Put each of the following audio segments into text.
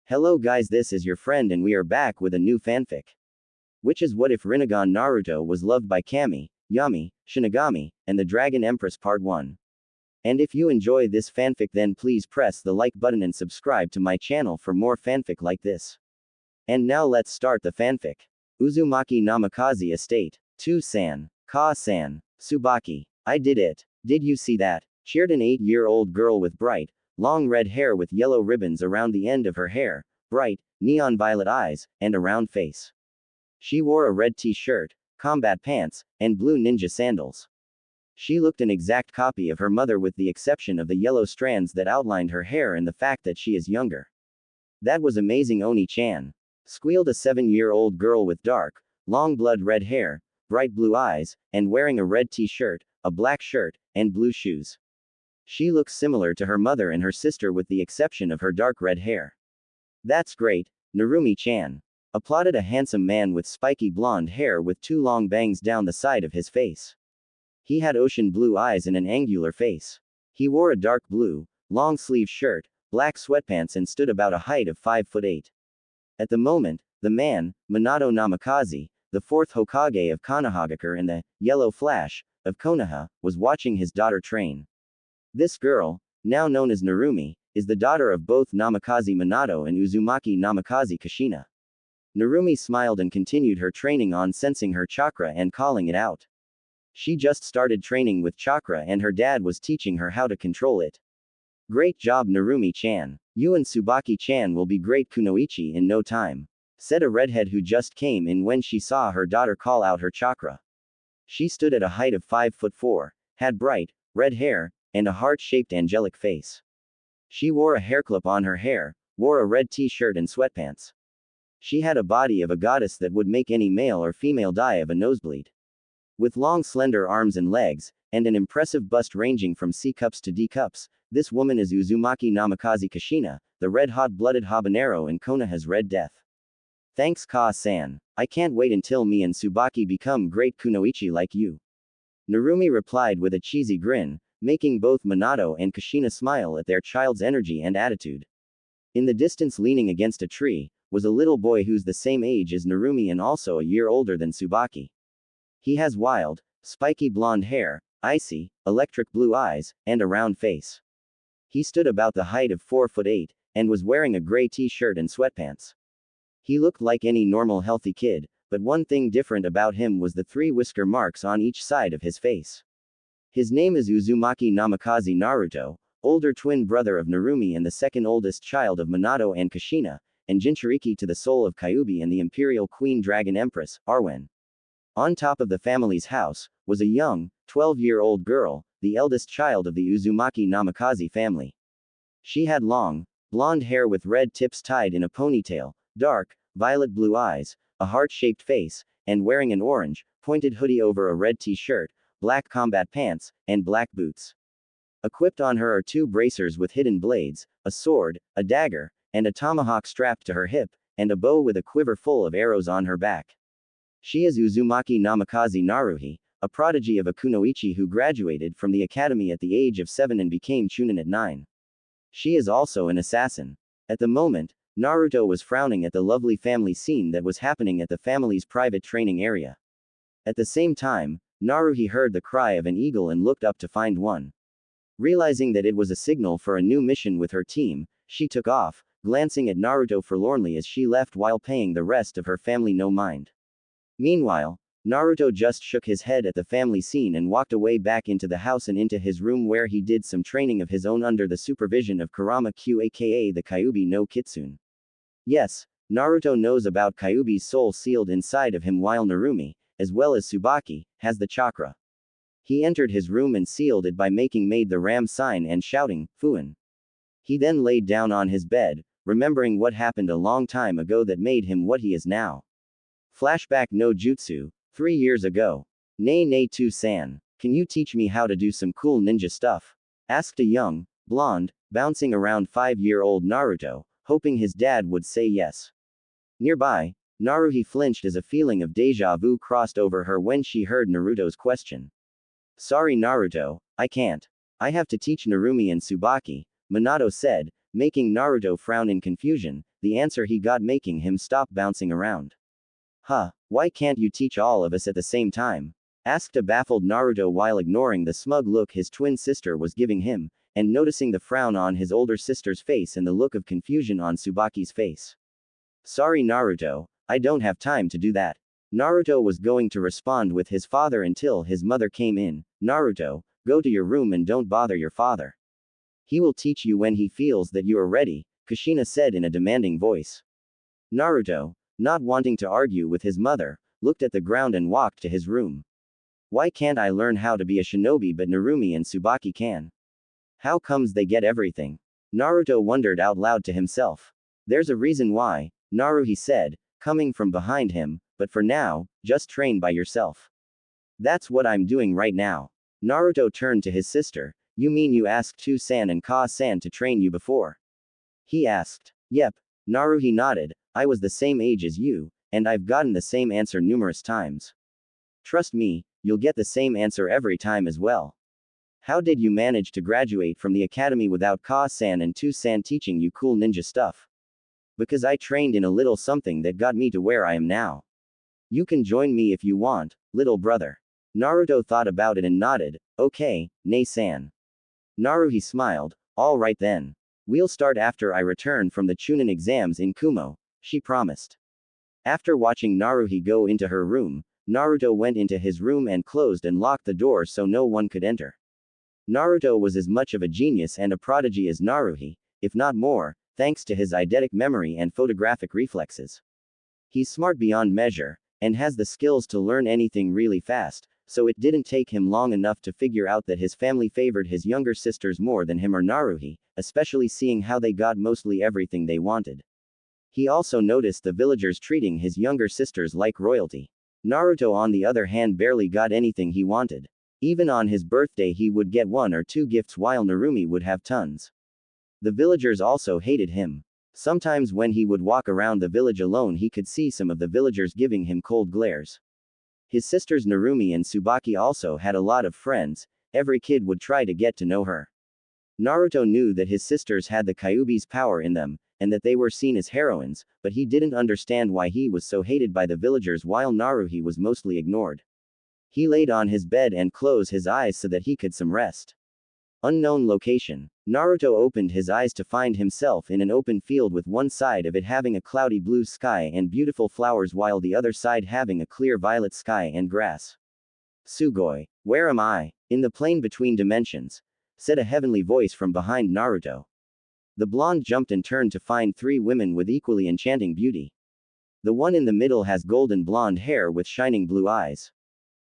Hello guys, this is your friend and we are back with a new fanfic. Which is what if Rinnegan Naruto was loved by Kami, Yami, Shinigami, and the Dragon Empress Part 1. And if you enjoy this fanfic then please press the like button and subscribe to my channel for more fanfic like this. And now let's start the fanfic. Uzumaki Namikaze Estate. 2-san. Ka-san. Tsubaki. I did it. Did you see that? Cheered an 8-year-old girl with bright, long red hair with yellow ribbons around the end of her hair, bright, neon violet eyes, and a round face. She wore a red t-shirt, combat pants, and blue ninja sandals. She looked an exact copy of her mother with the exception of the yellow strands that outlined her hair and the fact that she is younger. That was amazing, Oni-chan. Squealed a 7-year-old girl with dark, long blood red hair, bright blue eyes, and wearing a red t-shirt, a black shirt, and blue shoes. She looks similar to her mother and her sister with the exception of her dark red hair. That's great, Narumi-chan. Applauded a handsome man with spiky blonde hair with 2 long bangs down the side of his face. He had ocean blue eyes and an angular face. He wore a dark blue, long-sleeve shirt, black sweatpants and stood about a height of 5'8". At the moment, the man, Minato Namikaze, the 4th Hokage of Konohagakure and the Yellow Flash of Konoha, was watching his daughter train. This girl, now known as Narumi, is the daughter of both Namikaze Minato and Uzumaki Namikaze Kushina. Narumi smiled and continued her training on sensing her chakra and calling it out. She just started training with chakra and her dad was teaching her how to control it. Great job, Narumi-chan. You and Tsubaki-chan will be great kunoichi in no time, said a redhead who just came in when she saw her daughter call out her chakra. She stood at a height of 5'4", had bright, red hair, and a heart-shaped angelic face. She wore a hairclip on her hair, wore a red t-shirt and sweatpants. She had a body of a goddess that would make any male or female die of a nosebleed. With long slender arms and legs, and an impressive bust ranging from C cups to D cups, this woman is Uzumaki Namikaze Kushina, the red hot-blooded habanero in Konoha's Red Death. Thanks Ka-san. I can't wait until me and Tsubaki become great kunoichi like you. Narumi replied with a cheesy grin, making both Minato and Kushina smile at their child's energy and attitude. In the distance leaning against a tree, was a little boy who's the same age as Narumi and also a year older than Tsubaki. He has wild, spiky blonde hair, icy, electric blue eyes, and a round face. He stood about the height of 4'8", and was wearing a gray t-shirt and sweatpants. He looked like any normal healthy kid, but one thing different about him was the 3 whisker marks on each side of his face. His name is Uzumaki Namikaze Naruto, older twin brother of Narumi and the second oldest child of Minato and Kushina, and Jinchuriki to the soul of Kyuubi and the Imperial Queen Dragon Empress, Arwen. On top of the family's house, was a young, 12-year-old girl, the eldest child of the Uzumaki Namikaze family. She had long, blonde hair with red tips tied in a ponytail, dark, violet blue eyes, a heart-shaped face, and wearing an orange, pointed hoodie over a red t-shirt, black combat pants, and black boots. Equipped on her are 2 bracers with hidden blades, a sword, a dagger, and a tomahawk strapped to her hip, and a bow with a quiver full of arrows on her back. She is Uzumaki Namikaze Naruhi, a prodigy of a kunoichi who graduated from the academy at the age of 7 and became chunin at 9. She is also an assassin. At the moment, Naruto was frowning at the lovely family scene that was happening at the family's private training area. At the same time, Naruhi heard the cry of an eagle and looked up to find one. Realizing that it was a signal for a new mission with her team, she took off, glancing at Naruto forlornly as she left while paying the rest of her family no mind. Meanwhile, Naruto just shook his head at the family scene and walked away back into the house and into his room where he did some training of his own under the supervision of Kurama Q aka the Kyuubi no Kitsune. Yes, Naruto knows about Kyuubi's soul sealed inside of him while Narumi, as well as Tsubaki, has the chakra. He entered his room and sealed it by made the ram sign and shouting, Fuin. He then laid down on his bed, remembering what happened a long time ago that made him what he is now. Flashback no jutsu, 3 years ago. Nay 2-san. Can you teach me how to do some cool ninja stuff? Asked a young, blonde, bouncing around 5-year-old Naruto, hoping his dad would say yes. Nearby, Naruhi flinched as a feeling of deja vu crossed over her when she heard Naruto's question. Sorry Naruto, I can't. I have to teach Narumi and Tsubaki, Minato said, making Naruto frown in confusion, the answer he got making him stop bouncing around. Huh, why can't you teach all of us at the same time? Asked a baffled Naruto while ignoring the smug look his twin sister was giving him, and noticing the frown on his older sister's face and the look of confusion on Tsubaki's face. Sorry Naruto, I don't have time to do that. Naruto was going to respond with his father until his mother came in. Naruto, go to your room and don't bother your father. He will teach you when he feels that you are ready, Kushina said in a demanding voice. Naruto, not wanting to argue with his mother, looked at the ground and walked to his room. Why can't I learn how to be a shinobi but Narumi and Tsubaki can? How comes they get everything? Naruto wondered out loud to himself. There's a reason why, Naruhi said, coming from behind him, but for now, just train by yourself. That's what I'm doing right now. Naruto turned to his sister. You mean you asked Tu-san and Ka-san to train you before? He asked. Yep. Naruhi nodded. I was the same age as you, and I've gotten the same answer numerous times. Trust me, you'll get the same answer every time as well. How did you manage to graduate from the academy without Ka-san and Tu-san teaching you cool ninja stuff? Because I trained in a little something that got me to where I am now. You can join me if you want, little brother. Naruto thought about it and nodded. Okay, Nei-san. Naruhi smiled. All right then. We'll start after I return from the Chunin exams in Kumo, she promised. After watching Naruhi go into her room, Naruto went into his room and closed and locked the door so no one could enter. Naruto was as much of a genius and a prodigy as Naruhi, if not more, thanks to his eidetic memory and photographic reflexes. He's smart beyond measure, and has the skills to learn anything really fast, so it didn't take him long enough to figure out that his family favored his younger sisters more than him or Naruhi, especially seeing how they got mostly everything they wanted. He also noticed the villagers treating his younger sisters like royalty. Naruto on the other hand barely got anything he wanted. Even on his birthday he would get 1 or 2 gifts while Narumi would have tons. The villagers also hated him. Sometimes when he would walk around the village alone he could see some of the villagers giving him cold glares. His sisters Narumi and Tsubaki also had a lot of friends, every kid would try to get to know her. Naruto knew that his sisters had the Kyuubi's power in them, and that they were seen as heroines, but he didn't understand why he was so hated by the villagers while Naruhi was mostly ignored. He laid on his bed and closed his eyes so that he could some rest. Unknown location. Naruto opened his eyes to find himself in an open field with one side of it having a cloudy blue sky and beautiful flowers while the other side having a clear violet sky and grass. Sugoi. Where am I? In the plane between dimensions, said a heavenly voice from behind Naruto. The blonde jumped and turned to find 3 women with equally enchanting beauty. The one in the middle has golden blonde hair with shining blue eyes.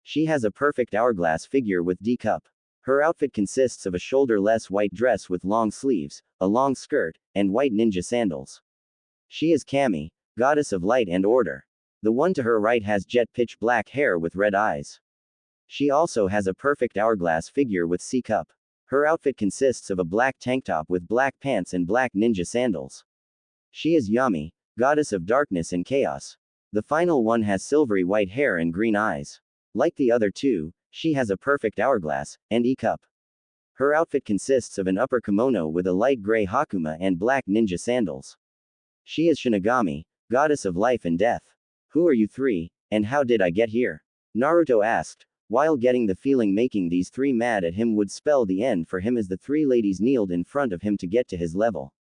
She has a perfect hourglass figure with D-cup. Her outfit consists of a shoulder-less white dress with long sleeves, a long skirt, and white ninja sandals. She is Kami, goddess of light and order. The one to her right has jet pitch black hair with red eyes. She also has a perfect hourglass figure with C-cup. Her outfit consists of a black tank top with black pants and black ninja sandals. She is Yami, goddess of darkness and chaos. The final one has silvery white hair and green eyes. Like the other 2, she has a perfect hourglass and E-cup. Her outfit consists of an upper kimono with a light gray hakama and black ninja sandals. She is Shinigami, goddess of life and death. Who are you 3, and how did I get here? Naruto asked, while getting the feeling making these 3 mad at him would spell the end for him as the 3 ladies kneeled in front of him to get to his level.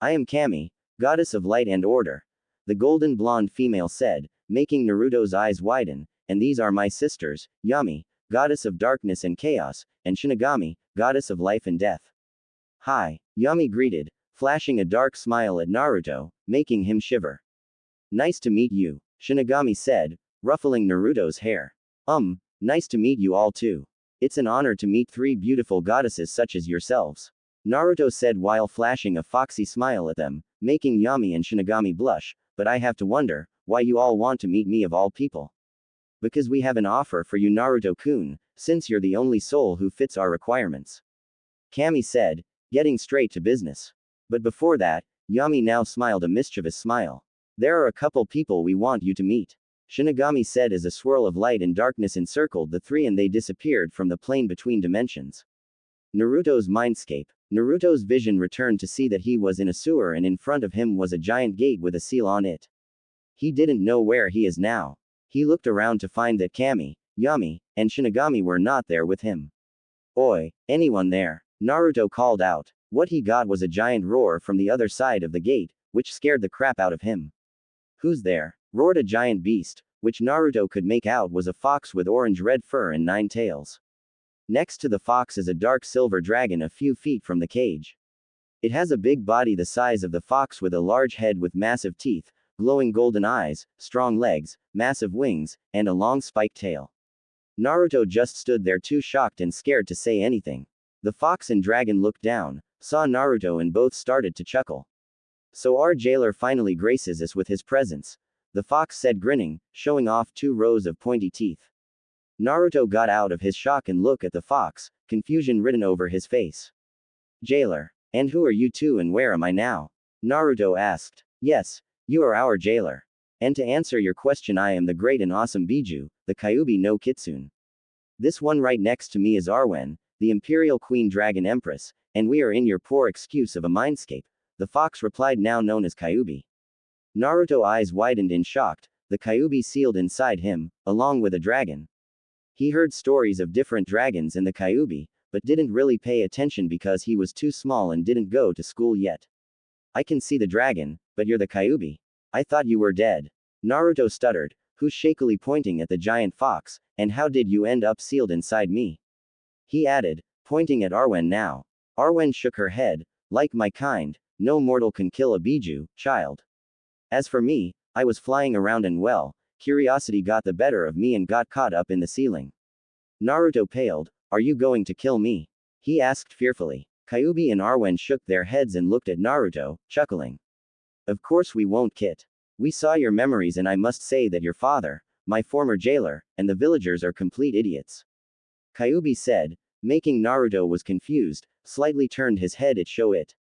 I am Kami, goddess of light and order, the golden blonde female said, making Naruto's eyes widen, and these are my sisters, Yami, goddess of darkness and chaos, and Shinigami, goddess of life and death. Hi, Yami greeted, flashing a dark smile at Naruto, making him shiver. Nice to meet you, Shinigami said, ruffling Naruto's hair. Nice to meet you all too. It's an honor to meet 3 beautiful goddesses such as yourselves. Naruto said while flashing a foxy smile at them, making Yami and Shinigami blush, but I have to wonder, why you all want to meet me of all people. Because we have an offer for you Naruto-kun, since you're the only soul who fits our requirements. Kami said, getting straight to business. But before that, Yami now smiled a mischievous smile. There are a couple people we want you to meet. Shinigami said as a swirl of light and darkness encircled the 3 and they disappeared from the plane between dimensions. Naruto's mindscape. Naruto's vision returned to see that he was in a sewer and in front of him was a giant gate with a seal on it. He didn't know where he is now. He looked around to find that Kami, Yami, and Shinigami were not there with him. Oi, anyone there? Naruto called out. What he got was a giant roar from the other side of the gate, which scared the crap out of him. Who's there? Roared a giant beast, which Naruto could make out was a fox with orange-red fur and 9 tails. Next to the fox is a dark silver dragon a few feet from the cage. It has a big body the size of the fox with a large head with massive teeth, glowing golden eyes, strong legs, massive wings, and a long spiked tail. Naruto just stood there too shocked and scared to say anything. The fox and dragon looked down, saw Naruto and both started to chuckle. So our jailer finally graces us with his presence, the fox said grinning, showing off 2 rows of pointy teeth. Naruto got out of his shock and looked at the fox, confusion written over his face. Jailer. And who are you two and where am I now? Naruto asked. Yes, you are our jailer. And to answer your question, I am the great and awesome Biju, the Kyuubi no Kitsune. This one right next to me is Arwen, the Imperial Queen Dragon Empress, and we are in your poor excuse of a mindscape, the fox replied, now known as Kyuubi. Naruto eyes widened in shocked, the Kyuubi sealed inside him, along with a dragon. He heard stories of different dragons in the Kyuubi, but didn't really pay attention because he was too small and didn't go to school yet. I can see the dragon, but you're the Kyuubi. I thought you were dead. Naruto stuttered, who's shakily pointing at the giant fox, and how did you end up sealed inside me? He added, pointing at Arwen now. Arwen shook her head, like my kind, no mortal can kill a Biju, child. As for me, I was flying around and well, curiosity got the better of me and got caught up in the ceiling. Naruto paled, are you going to kill me? He asked fearfully. Kyuubi and Arwen shook their heads and looked at Naruto, chuckling. Of course we won't, Kit. We saw your memories and I must say that your father, my former jailer, and the villagers are complete idiots. Kyuubi said, making Naruto was confused, slightly turned his head to show it.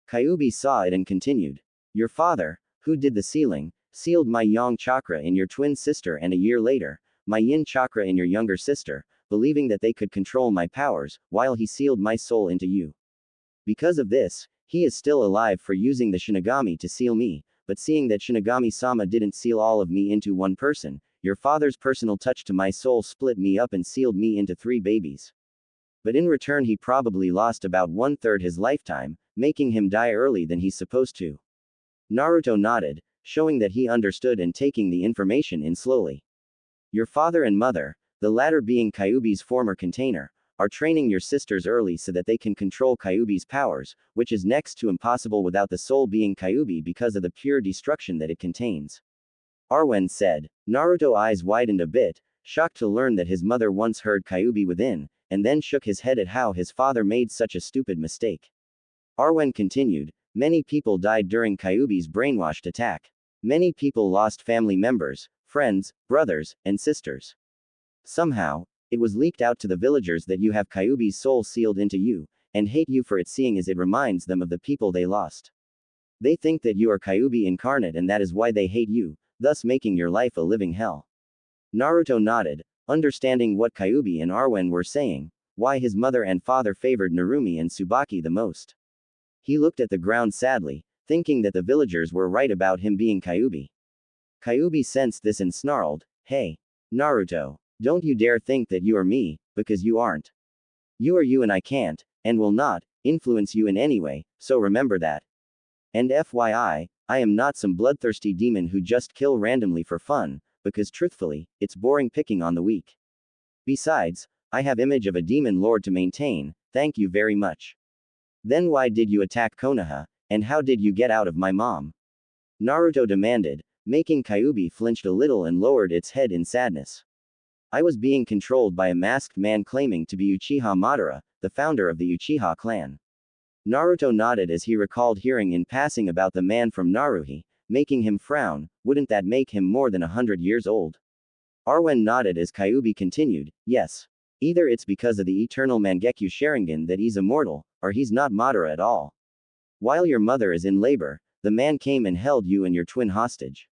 Kyuubi saw it and continued. Your father, who did the sealing, sealed my yang chakra in your twin sister and a year later, my yin chakra in your younger sister, believing that they could control my powers, while he sealed my soul into you. Because of this, he is still alive for using the Shinigami to seal me, but seeing that Shinigami-sama didn't seal all of me into one person, your father's personal touch to my soul split me up and sealed me into 3 babies. But in return he probably lost about 1/3 his lifetime, making him die early than he's supposed to. Naruto nodded, showing that he understood and taking the information in slowly. Your father and mother, the latter being Kyuubi's former container, are training your sisters early so that they can control Kyuubi's powers, which is next to impossible without the soul being Kyuubi because of the pure destruction that it contains. Arwen said. Naruto eyes widened a bit, shocked to learn that his mother once heard Kyuubi within, and then shook his head at how his father made such a stupid mistake. Arwen continued, many people died during Kyuubi's brainwashed attack. Many people lost family members, friends, brothers, and sisters. Somehow, it was leaked out to the villagers that you have Kyuubi's soul sealed into you, and hate you for it seeing as it reminds them of the people they lost. They think that you are Kyuubi incarnate and that is why they hate you, thus making your life a living hell. Naruto nodded, understanding what Kyuubi and Arwen were saying, why his mother and father favored Narumi and Tsubaki the most. He looked at the ground sadly, thinking that the villagers were right about him being Kyuubi. Kyuubi sensed this and snarled, hey, Naruto. Don't you dare think that you are me, because you aren't. You are you and I can't, and will not, influence you in any way, so remember that. And FYI, I am not some bloodthirsty demon who just kill randomly for fun, because truthfully, it's boring picking on the weak. Besides, I have image of a demon lord to maintain, thank you very much. Then why did you attack Konoha, and how did you get out of my mom? Naruto demanded, making Kyuubi flinched a little and lowered its head in sadness. I was being controlled by a masked man claiming to be Uchiha Madara, the founder of the Uchiha clan. Naruto nodded as he recalled hearing in passing about the man from Naruhi, making him frown, wouldn't that make him more than 100 years old? Arwen nodded as Kyuubi continued, yes. Either it's because of the eternal Mangekyo Sharingan that he's immortal, or he's not Madara at all. While your mother is in labor, the man came and held you and your twin hostage.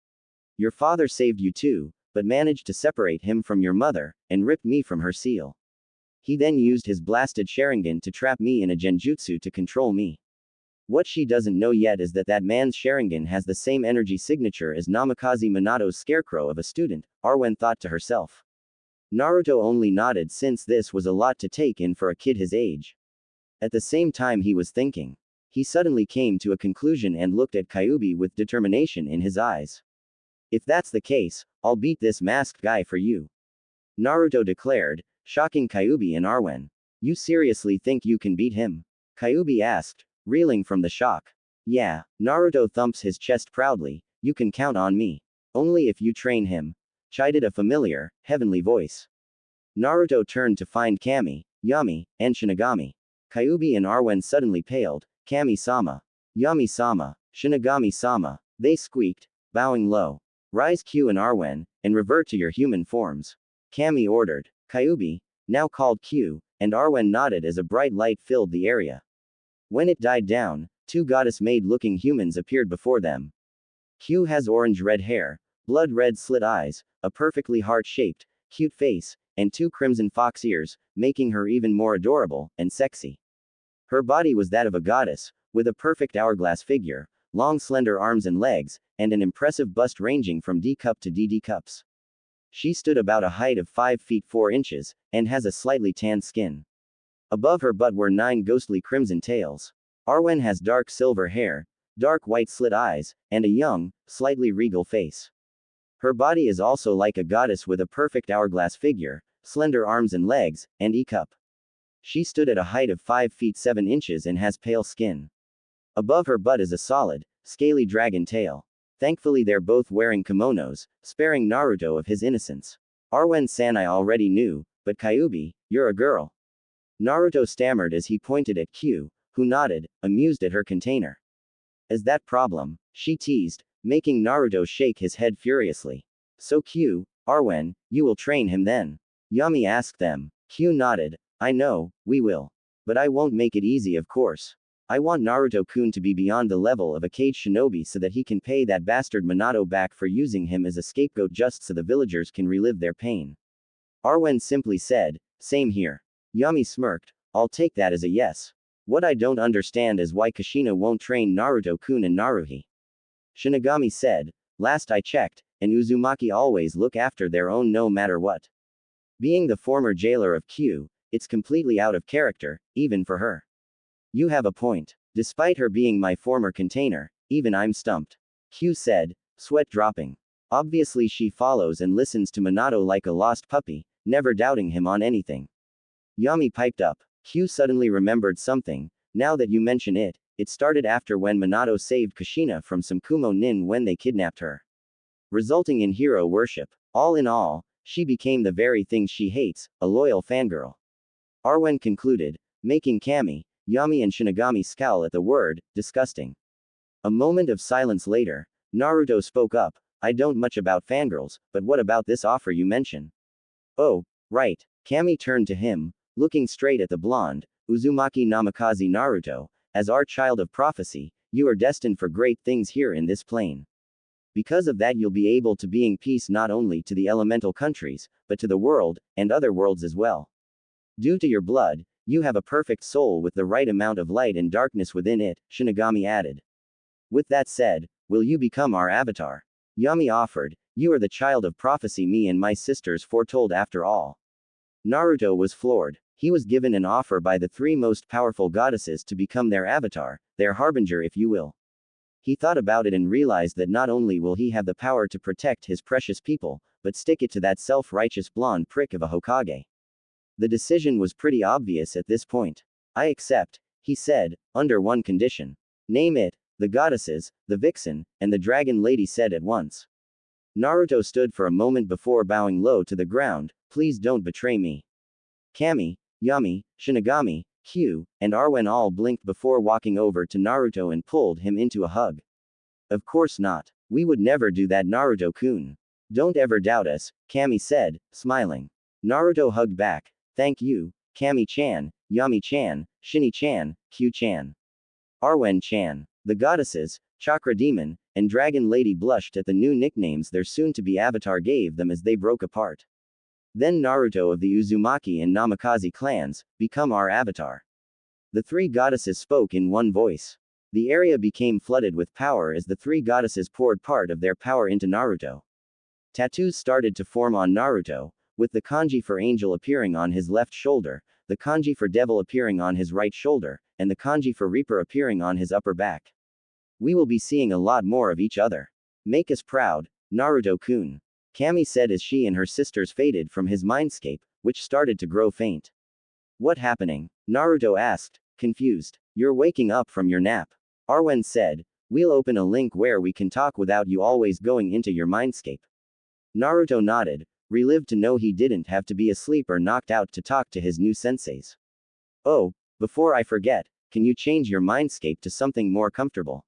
Your father saved you too, but managed to separate him from your mother, and ripped me from her seal. He then used his blasted Sharingan to trap me in a genjutsu to control me. What she doesn't know yet is that that man's Sharingan has the same energy signature as Namikaze Minato's scarecrow of a student, Arwen thought to herself. Naruto only nodded since this was a lot to take in for a kid his age. At the same time he was thinking. He suddenly came to a conclusion and looked at Kyuubi with determination in his eyes. If that's the case, I'll beat this masked guy for you. Naruto declared, shocking Kyuubi and Arwen. You seriously think you can beat him? Kyuubi asked, reeling from the shock. Yeah, Naruto thumps his chest proudly, you can count on me. Only if you train him. Chided a familiar, heavenly voice. Naruto turned to find Kami, Yami, and Shinigami. Kyuubi and Arwen suddenly paled. Kami-sama. Yami-sama. Shinigami-sama. They squeaked, bowing low. Rise Q and Arwen, and revert to your human forms. Kami ordered. Kyuubi, now called Q, and Arwen nodded as a bright light filled the area. When it died down, two goddess-made-looking humans appeared before them. Q has orange-red hair, blood-red slit eyes, a perfectly heart-shaped, cute face, and two crimson fox ears, making her even more adorable and sexy. Her body was that of a goddess, with a perfect hourglass figure, long slender arms and legs, and an impressive bust ranging from D cup to DD cups. She stood about a height of 5 feet 4 inches, and has a slightly tanned skin. Above her butt were 9 ghostly crimson tails. Arwen has dark silver hair, dark white slit eyes, and a young, slightly regal face. Her body is also like a goddess with a perfect hourglass figure, slender arms and legs, and E-cup. She stood at a height of 5 feet 7 inches and has pale skin. Above her butt is a solid, scaly dragon tail. Thankfully they're both wearing kimonos, sparing Naruto of his innocence. Arwen-san I already knew, but Kyuubi, you're a girl. Naruto stammered as he pointed at Q, who nodded, amused at her container. Is that problem? She teased, making Naruto shake his head furiously. So Q, Arwen, you will train him then? Yami asked them. Q nodded. I know, we will. But I won't make it easy of course. I want Naruto-kun to be beyond the level of a caged shinobi so that he can pay that bastard Minato back for using him as a scapegoat just so the villagers can relive their pain. Arwen simply said, same here. Yami smirked, I'll take that as a yes. What I don't understand is why Kushina won't train Naruto-kun and Naruhi. Shinigami said, last I checked, and Uzumaki always look after their own no matter what. Being the former jailer of Q, it's completely out of character, even for her. You have a point. Despite her being my former container, even I'm stumped. Q said, sweat dropping. Obviously she follows and listens to Minato like a lost puppy, never doubting him on anything. Yami piped up. Q suddenly remembered something. Now that you mention it, it started after when Minato saved Kushina from some Kumo nin when they kidnapped her. Resulting in hero worship. All in all, she became the very thing she hates, a loyal fangirl. Arwen concluded, making Kami, Yami and Shinigami scowl at the word, disgusting. A moment of silence later, Naruto spoke up, I don't much about fangirls, but what about this offer you mention? Oh, right. Kami turned to him, looking straight at the blonde, Uzumaki Namikaze Naruto, as our child of prophecy, you are destined for great things here in this plane. Because of that you'll be able to bring peace not only to the elemental countries, but to the world, and other worlds as well. Due to your blood, you have a perfect soul with the right amount of light and darkness within it, Shinigami added. With that said, will you become our avatar? Yami offered, you are the child of prophecy me and my sisters foretold after all. Naruto was floored. He was given an offer by the 3 most powerful goddesses to become their avatar, their harbinger if you will. He thought about it and realized that not only will he have the power to protect his precious people, but stick it to that self-righteous blonde prick of a Hokage. The decision was pretty obvious at this point. I accept, he said, under one condition. Name it. The goddesses, the vixen, and the dragon lady said at once. Naruto stood for a moment before bowing low to the ground, please don't betray me. Kami, Yami, Shinigami, Q, and Arwen all blinked before walking over to Naruto and pulled him into a hug. Of course not. We would never do that Naruto-kun. Don't ever doubt us, Kami said, smiling. Naruto hugged back. Thank you, Kami-chan, Yami-chan, Shini-chan, Q-chan. Arwen-chan. The goddesses, Chakra Demon, and Dragon Lady blushed at the new nicknames their soon-to-be avatar gave them as they broke apart. Then Naruto of the Uzumaki and Namikaze clans, become our avatar. The three goddesses spoke in one voice. The area became flooded with power as the three goddesses poured part of their power into Naruto. Tattoos started to form on Naruto, with the kanji for angel appearing on his left shoulder, the kanji for devil appearing on his right shoulder, and the kanji for reaper appearing on his upper back. We will be seeing a lot more of each other. Make us proud, Naruto-kun. Kami said as she and her sisters faded from his mindscape, which started to grow faint. What happening? Naruto asked, confused. You're waking up from your nap. Arwen said, we'll open a link where we can talk without you always going into your mindscape. Naruto nodded, relieved to know he didn't have to be asleep or knocked out to talk to his new senseis. Oh, before I forget, can you change your mindscape to something more comfortable?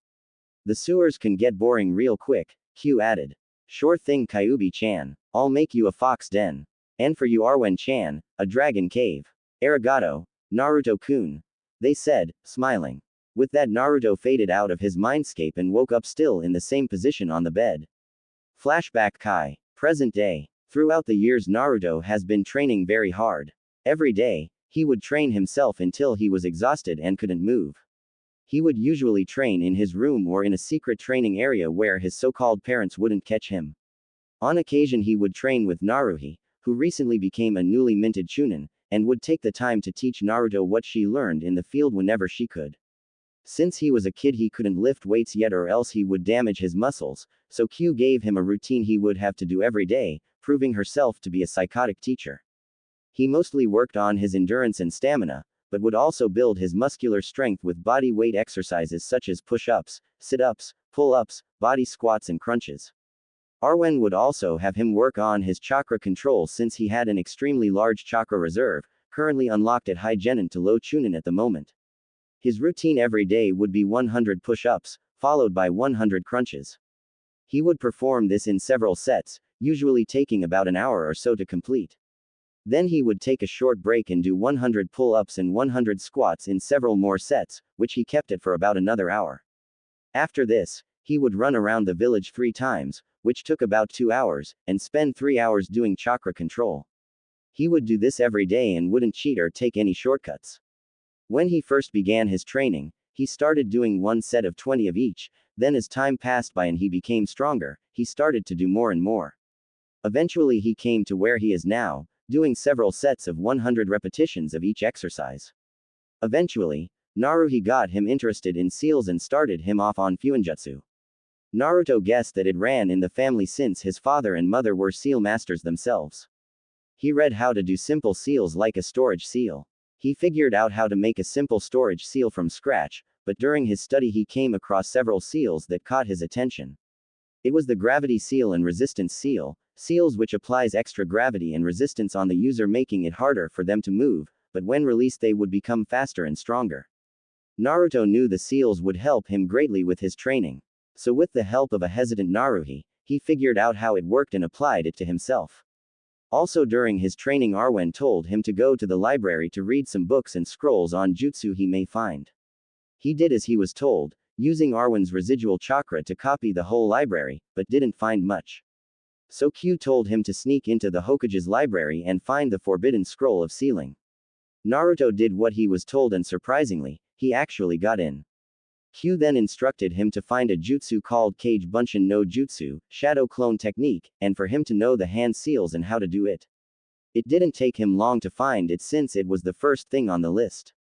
The sewers can get boring real quick, Q added. Sure thing Kyuubi-chan, I'll make you a fox den. And for you Arwen-chan, a dragon cave. Arigato, Naruto-kun. They said, smiling. With that Naruto faded out of his mindscape and woke up still in the same position on the bed. Flashback Kai. Present day. Throughout the years Naruto has been training very hard. Every day, he would train himself until he was exhausted and couldn't move. He would usually train in his room or in a secret training area where his so-called parents wouldn't catch him. On occasion he would train with Naruhi, who recently became a newly minted chunin, and would take the time to teach Naruto what she learned in the field whenever she could. Since he was a kid he couldn't lift weights yet or else he would damage his muscles, so Q gave him a routine he would have to do every day, proving herself to be a psychotic teacher. He mostly worked on his endurance and stamina, but would also build his muscular strength with body weight exercises such as push-ups, sit-ups, pull-ups, body squats and crunches. Arwen would also have him work on his chakra control since he had an extremely large chakra reserve, currently unlocked at high genin to low chunin at the moment. His routine every day would be 100 push-ups, followed by 100 crunches. He would perform this in several sets, usually taking about an hour or so to complete. Then he would take a short break and do 100 pull-ups and 100 squats in several more sets, which he kept it for about another hour. After this, he would run around the village 3 times, which took about 2 hours, and spend 3 hours doing chakra control. He would do this every day and wouldn't cheat or take any shortcuts. When he first began his training, he started doing one set of 20 of each, then as time passed by and he became stronger, he started to do more and more. Eventually he came to where he is now, doing several sets of 100 repetitions of each exercise. Eventually, Naruhi got him interested in seals and started him off on Fuinjutsu. Naruto guessed that it ran in the family since his father and mother were seal masters themselves. He read how to do simple seals like a storage seal. He figured out how to make a simple storage seal from scratch, but during his study he came across several seals that caught his attention. It was the gravity seal and resistance seal, seals which applies extra gravity and resistance on the user making it harder for them to move, but when released they would become faster and stronger. Naruto knew the seals would help him greatly with his training. So with the help of a hesitant Naruhi, he figured out how it worked and applied it to himself. Also during his training Arwen told him to go to the library to read some books and scrolls on jutsu he may find. He did as he was told, using Arwen's residual chakra to copy the whole library, but didn't find much. So Q told him to sneak into the Hokage's library and find the forbidden scroll of sealing. Naruto did what he was told and surprisingly, he actually got in. Q then instructed him to find a jutsu called Kage Bunshin no Jutsu, Shadow Clone Technique, and for him to know the hand seals and how to do it. It didn't take him long to find it since it was the first thing on the list.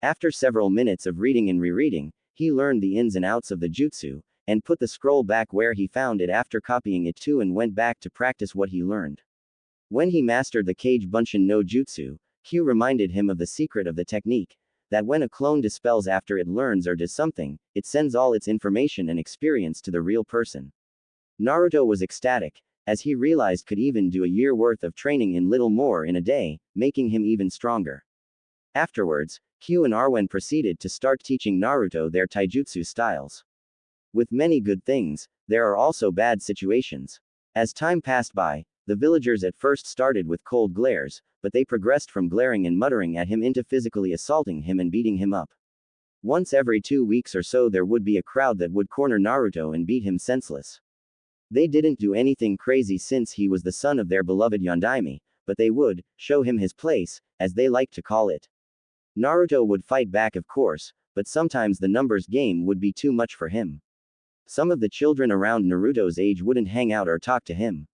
After several minutes of reading and rereading, he learned the ins and outs of the jutsu, and put the scroll back where he found it after copying it too and went back to practice what he learned. When he mastered the Kage Bunshin no Jutsu, Q reminded him of the secret of the technique, that when a clone dispels after it learns or does something, it sends all its information and experience to the real person. Naruto was ecstatic, as he realized could even do a year worth of training in little more in a day, making him even stronger. Afterwards, Q and Arwen proceeded to start teaching Naruto their taijutsu styles. With many good things, there are also bad situations. As time passed by, the villagers at first started with cold glares, but they progressed from glaring and muttering at him into physically assaulting him and beating him up. Once every 2 weeks or so there would be a crowd that would corner Naruto and beat him senseless. They didn't do anything crazy since he was the son of their beloved Yondaime, but they would show him his place, as they like to call it. Naruto would fight back, of course, but sometimes the numbers game would be too much for him. Some of the children around Naruto's age wouldn't hang out or talk to him.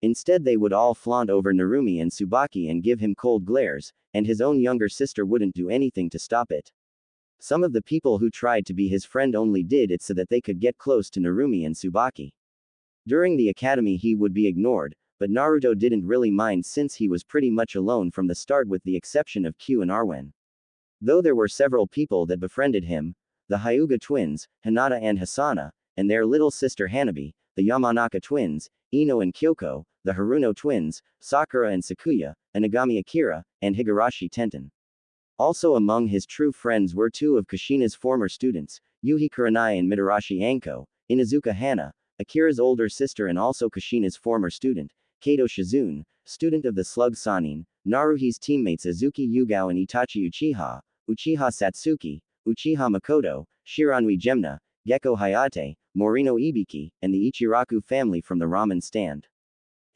Instead, they would all flaunt over Narumi and Tsubaki and give him cold glares, and his own younger sister wouldn't do anything to stop it. Some of the people who tried to be his friend only did it so that they could get close to Narumi and Tsubaki. During the academy he would be ignored, but Naruto didn't really mind since he was pretty much alone from the start with the exception of Q and Arwen. Though there were several people that befriended him, the Hyuga twins, Hinata and Hasana, and their little sister Hanabi, the Yamanaka twins, Ino and Kyoko, the Haruno twins, Sakura and Sakuya, Inagami Akira, and Higurashi Tenten. Also among his true friends were two of Kushina's former students, Yuhi Kurenai and Mitarashi Anko, Inazuka Hana, Akira's older sister and also Kushina's former student, Kato Shizune, student of the Slug Sannin, Naruhi's teammates Azuki Yugao and Itachi Uchiha, Uchiha Satsuki, Uchiha Makoto, Shiranui Gemna, Gekko Hayate, Morino Ibiki, and the Ichiraku family from the ramen stand.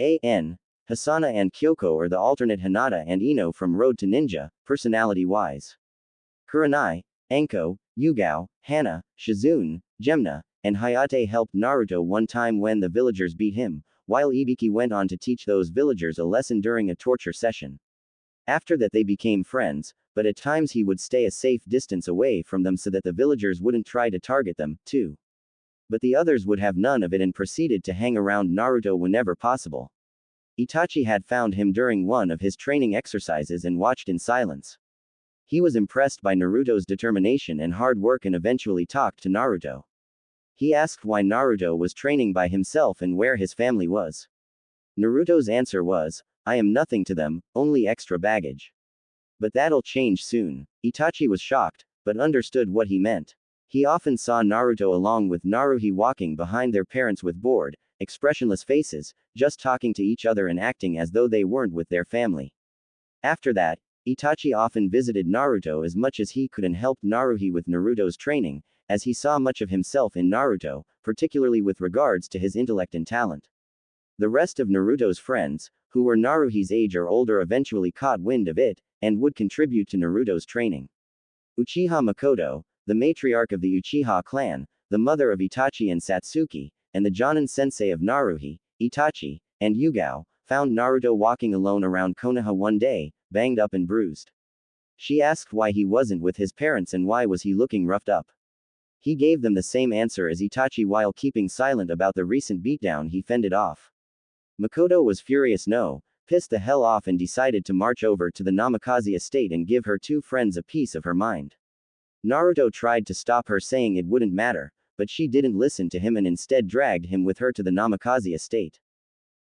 Hasana and Kyoko are the alternate Hinata and Ino from Road to Ninja, personality-wise. Kurenai, Anko, Yugao, Hana, Shizune, Gemna, and Hayate helped Naruto one time when the villagers beat him, while Ibiki went on to teach those villagers a lesson during a torture session. After that they became friends, but at times he would stay a safe distance away from them so that the villagers wouldn't try to target them, too. But the others would have none of it and proceeded to hang around Naruto whenever possible. Itachi had found him during one of his training exercises and watched in silence. He was impressed by Naruto's determination and hard work and eventually talked to Naruto. He asked why Naruto was training by himself and where his family was. Naruto's answer was, "I am nothing to them, only extra baggage." But that'll change soon. Itachi was shocked, but understood what he meant. He often saw Naruto along with Naruhi walking behind their parents with bored, expressionless faces, just talking to each other and acting as though they weren't with their family. After that, Itachi often visited Naruto as much as he could and helped Naruhi with Naruto's training, as he saw much of himself in Naruto, particularly with regards to his intellect and talent. The rest of Naruto's friends, who were Naruhi's age or older, eventually caught wind of it, and would contribute to Naruto's training. Uchiha Makoto, the matriarch of the Uchiha clan, the mother of Itachi and Satsuki, and the Jonin sensei of Naruhi, Itachi, and Yugao, found Naruto walking alone around Konoha one day, banged up and bruised. She asked why he wasn't with his parents and why was he looking roughed up. He gave them the same answer as Itachi while keeping silent about the recent beatdown he fended off. Makoto was furious, pissed the hell off, and decided to march over to the Namikaze estate and give her two friends a piece of her mind. Naruto tried to stop her saying it wouldn't matter, but she didn't listen to him and instead dragged him with her to the Namikaze estate.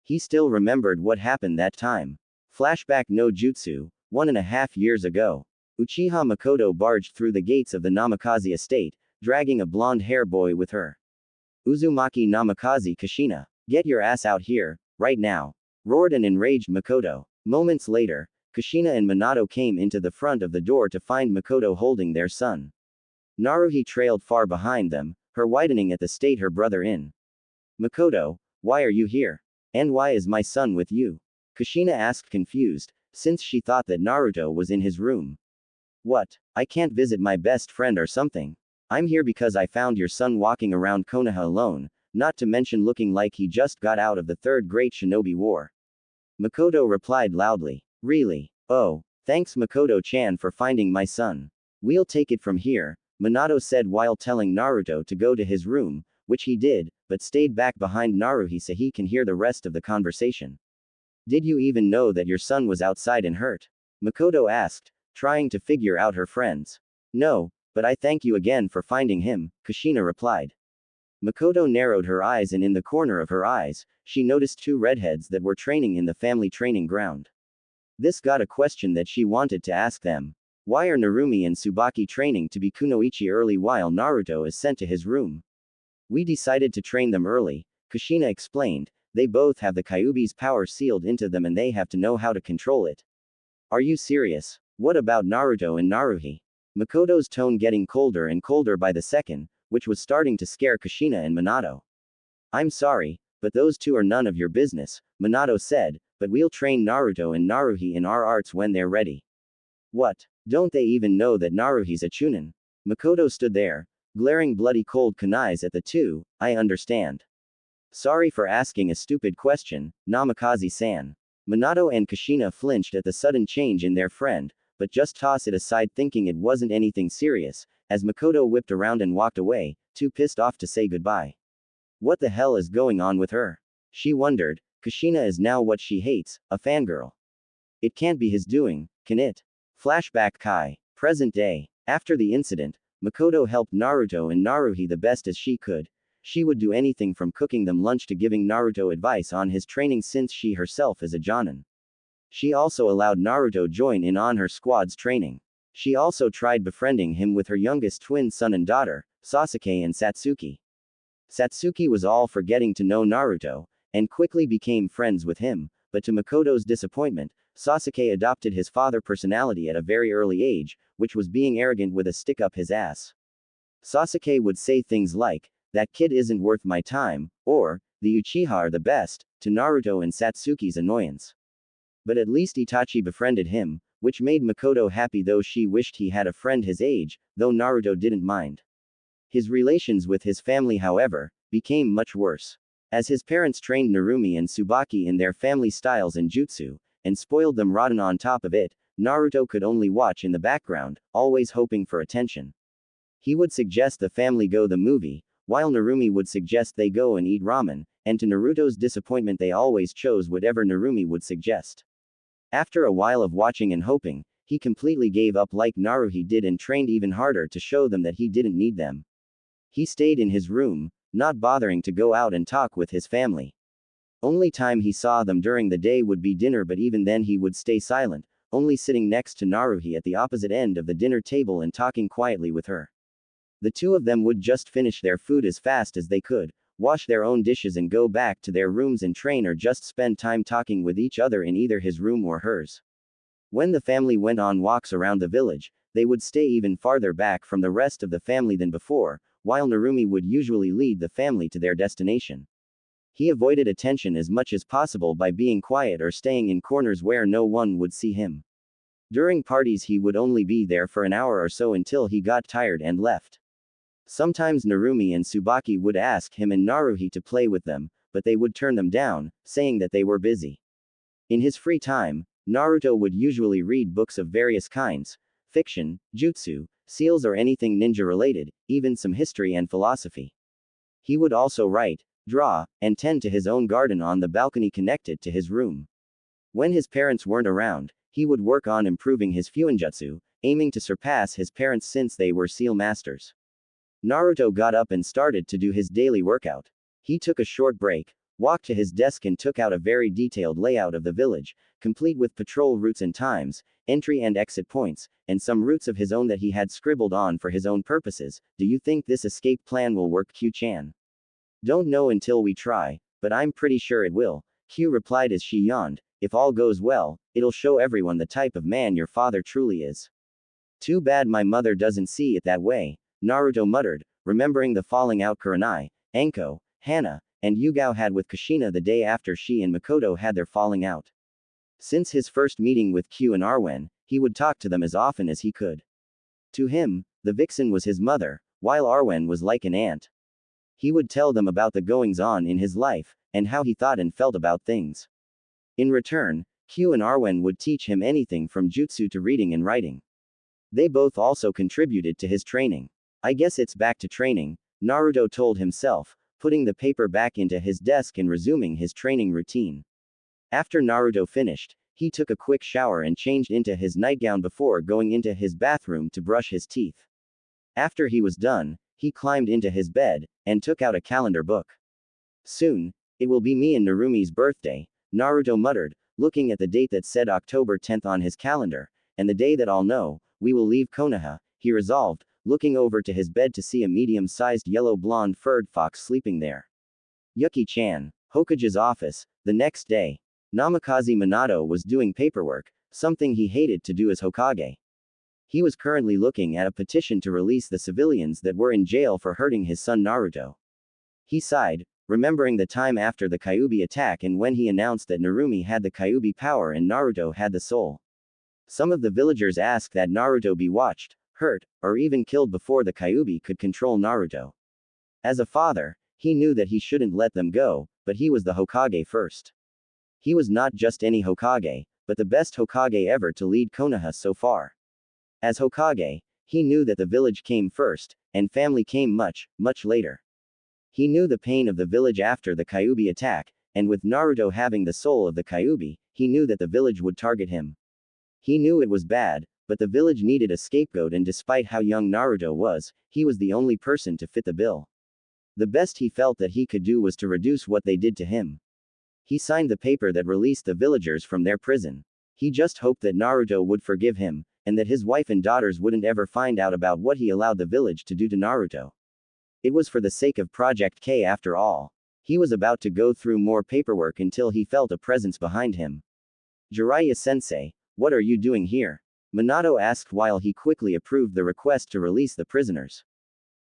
He still remembered what happened that time. Flashback no jutsu, 1.5 years ago. Uchiha Makoto barged through the gates of the Namikaze estate, dragging a blonde-hair boy with her. Uzumaki Namikaze Kushina, get your ass out here, right now, roared an enraged Makoto. Moments later, Kushina and Minato came into the front of the door to find Makoto holding their son. Naruhi trailed far behind them, her widening at the state her brother in. Makoto, why are you here? And why is my son with you? Kushina asked, confused, since she thought that Naruto was in his room. What? I can't visit my best friend or something? I'm here because I found your son walking around Konoha alone, not to mention looking like he just got out of the Third Great Shinobi War. Makoto replied loudly. Really? Oh, thanks Makoto-chan for finding my son. We'll take it from here, Minato said while telling Naruto to go to his room, which he did, but stayed back behind Naruhi so he can hear the rest of the conversation. Did you even know that your son was outside and hurt? Makoto asked, trying to figure out her friends. No, but I thank you again for finding him, Kushina replied. Makoto narrowed her eyes and in the corner of her eyes, she noticed two redheads that were training in the family training ground. This got a question that she wanted to ask them. Why are Narumi and Tsubaki training to be kunoichi early while Naruto is sent to his room? We decided to train them early, Kushina explained. They both have the Kyuubi's power sealed into them and they have to know how to control it. Are you serious? What about Naruto and Naruhi? Makoto's tone getting colder and colder by the second, which was starting to scare Kushina and Minato. I'm sorry, but those two are none of your business, Minato said, but we'll train Naruto and Naruhi in our arts when they're ready. What? Don't they even know that Naruhi's a chunin? Makoto stood there, glaring bloody cold kunais at the two. I understand. Sorry for asking a stupid question, Namikaze-san. Minato and Kushina flinched at the sudden change in their friend, but just tossed it aside thinking it wasn't anything serious, as Makoto whipped around and walked away, too pissed off to say goodbye. What the hell is going on with her? She wondered. Kushina is now what she hates, a fangirl. It can't be his doing, can it? Flashback Kai. Present day. After the incident, Makoto helped Naruto and Naruhi the best as she could. She would do anything from cooking them lunch to giving Naruto advice on his training since she herself is a jonin. She also allowed Naruto join in on her squad's training. She also tried befriending him with her youngest twin son and daughter, Sasuke and Satsuki. Satsuki was all for getting to know Naruto, and quickly became friends with him, but to Makoto's disappointment, Sasuke adopted his father personality at a very early age, which was being arrogant with a stick up his ass. Sasuke would say things like, "That kid isn't worth my time," or, "The Uchiha are the best," to Naruto and Satsuki's annoyance. But at least Itachi befriended him, which made Makoto happy though she wished he had a friend his age, though Naruto didn't mind. His relations with his family, however, became much worse. As his parents trained Narumi and Tsubaki in their family styles and jutsu, and spoiled them rotten on top of it, Naruto could only watch in the background, always hoping for attention. He would suggest the family go the movie, while Narumi would suggest they go and eat ramen, and to Naruto's disappointment they always chose whatever Narumi would suggest. After a while of watching and hoping, he completely gave up like Naruhi did and trained even harder to show them that he didn't need them. He stayed in his room, not bothering to go out and talk with his family. Only time he saw them during the day would be dinner, but even then he would stay silent, only sitting next to Naruhi at the opposite end of the dinner table and talking quietly with her. The two of them would just finish their food as fast as they could, wash their own dishes and go back to their rooms and train, or just spend time talking with each other in either his room or hers. When the family went on walks around the village, they would stay even farther back from the rest of the family than before, while Narumi would usually lead the family to their destination. He avoided attention as much as possible by being quiet or staying in corners where no one would see him. During parties he would only be there for an hour or so until he got tired and left. Sometimes Narumi and Tsubaki would ask him and Naruhi to play with them, but they would turn them down, saying that they were busy. In his free time, Naruto would usually read books of various kinds, fiction, jutsu, seals, or anything ninja related, even some history and philosophy. He would also write, draw, and tend to his own garden on the balcony connected to his room. When his parents weren't around, he would work on improving his fuinjutsu, aiming to surpass his parents since they were seal masters. Naruto got up and started to do his daily workout. He took a short break, walked to his desk and took out a very detailed layout of the village, complete with patrol routes and times, entry and exit points, and some routes of his own that he had scribbled on for his own purposes. Do you think this escape plan will work, Q-chan? Don't know until we try, but I'm pretty sure it will, Q replied as she yawned. If all goes well, it'll show everyone the type of man your father truly is. Too bad my mother doesn't see it that way, Naruto muttered, remembering the falling out Kurenai, Anko, Hana, and Yugao had with Kushina the day after she and Makoto had their falling out. Since his first meeting with Q and Arwen, he would talk to them as often as he could. To him, the vixen was his mother, while Arwen was like an aunt. He would tell them about the goings-on in his life, and how he thought and felt about things. In return, Q and Arwen would teach him anything from jutsu to reading and writing. They both also contributed to his training. I guess it's back to training, Naruto told himself, putting the paper back into his desk and resuming his training routine. After Naruto finished, he took a quick shower and changed into his nightgown before going into his bathroom to brush his teeth. After he was done, he climbed into his bed, and took out a calendar book. Soon, it will be me and Narumi's birthday, Naruto muttered, looking at the date that said October 10th on his calendar, and the day that I'll know, we will leave Konoha, he resolved, looking over to his bed to see a medium-sized yellow-blonde furred fox sleeping there. Yuki-chan, Hokage's office, the next day. Namikaze Minato was doing paperwork, something he hated to do as Hokage. He was currently looking at a petition to release the civilians that were in jail for hurting his son Naruto. He sighed, remembering the time after the Kyuubi attack and when he announced that Narumi had the Kyuubi power and Naruto had the soul. Some of the villagers asked that Naruto be watched, hurt, or even killed before the Kyuubi could control Naruto. As a father, he knew that he shouldn't let them go, but he was the Hokage first. He was not just any Hokage, but the best Hokage ever to lead Konoha so far. As Hokage, he knew that the village came first, and family came much, much later. He knew the pain of the village after the Kyuubi attack, and with Naruto having the soul of the Kyuubi, he knew that the village would target him. He knew it was bad, but the village needed a scapegoat, and despite how young Naruto was, he was the only person to fit the bill. The best he felt that he could do was to reduce what they did to him. He signed the paper that released the villagers from their prison. He just hoped that Naruto would forgive him, and that his wife and daughters wouldn't ever find out about what he allowed the village to do to Naruto. It was for the sake of Project K after all. He was about to go through more paperwork until he felt a presence behind him. Jiraiya-sensei, what are you doing here? Minato asked while he quickly approved the request to release the prisoners.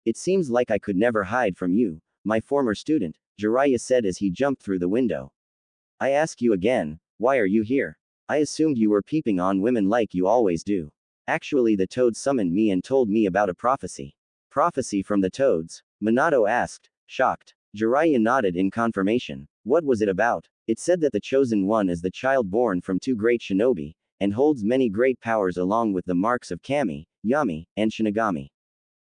It seems like I could never hide from you, my former student, Jiraiya said as he jumped through the window. I ask you again, why are you here? I assumed you were peeping on women like you always do. Actually, the toads summoned me and told me about a prophecy. Prophecy from the toads? Minato asked, shocked. Jiraiya nodded in confirmation. What was it about? It said that the chosen one is the child born from two great shinobi, and holds many great powers along with the marks of Kami, Yami, and Shinigami.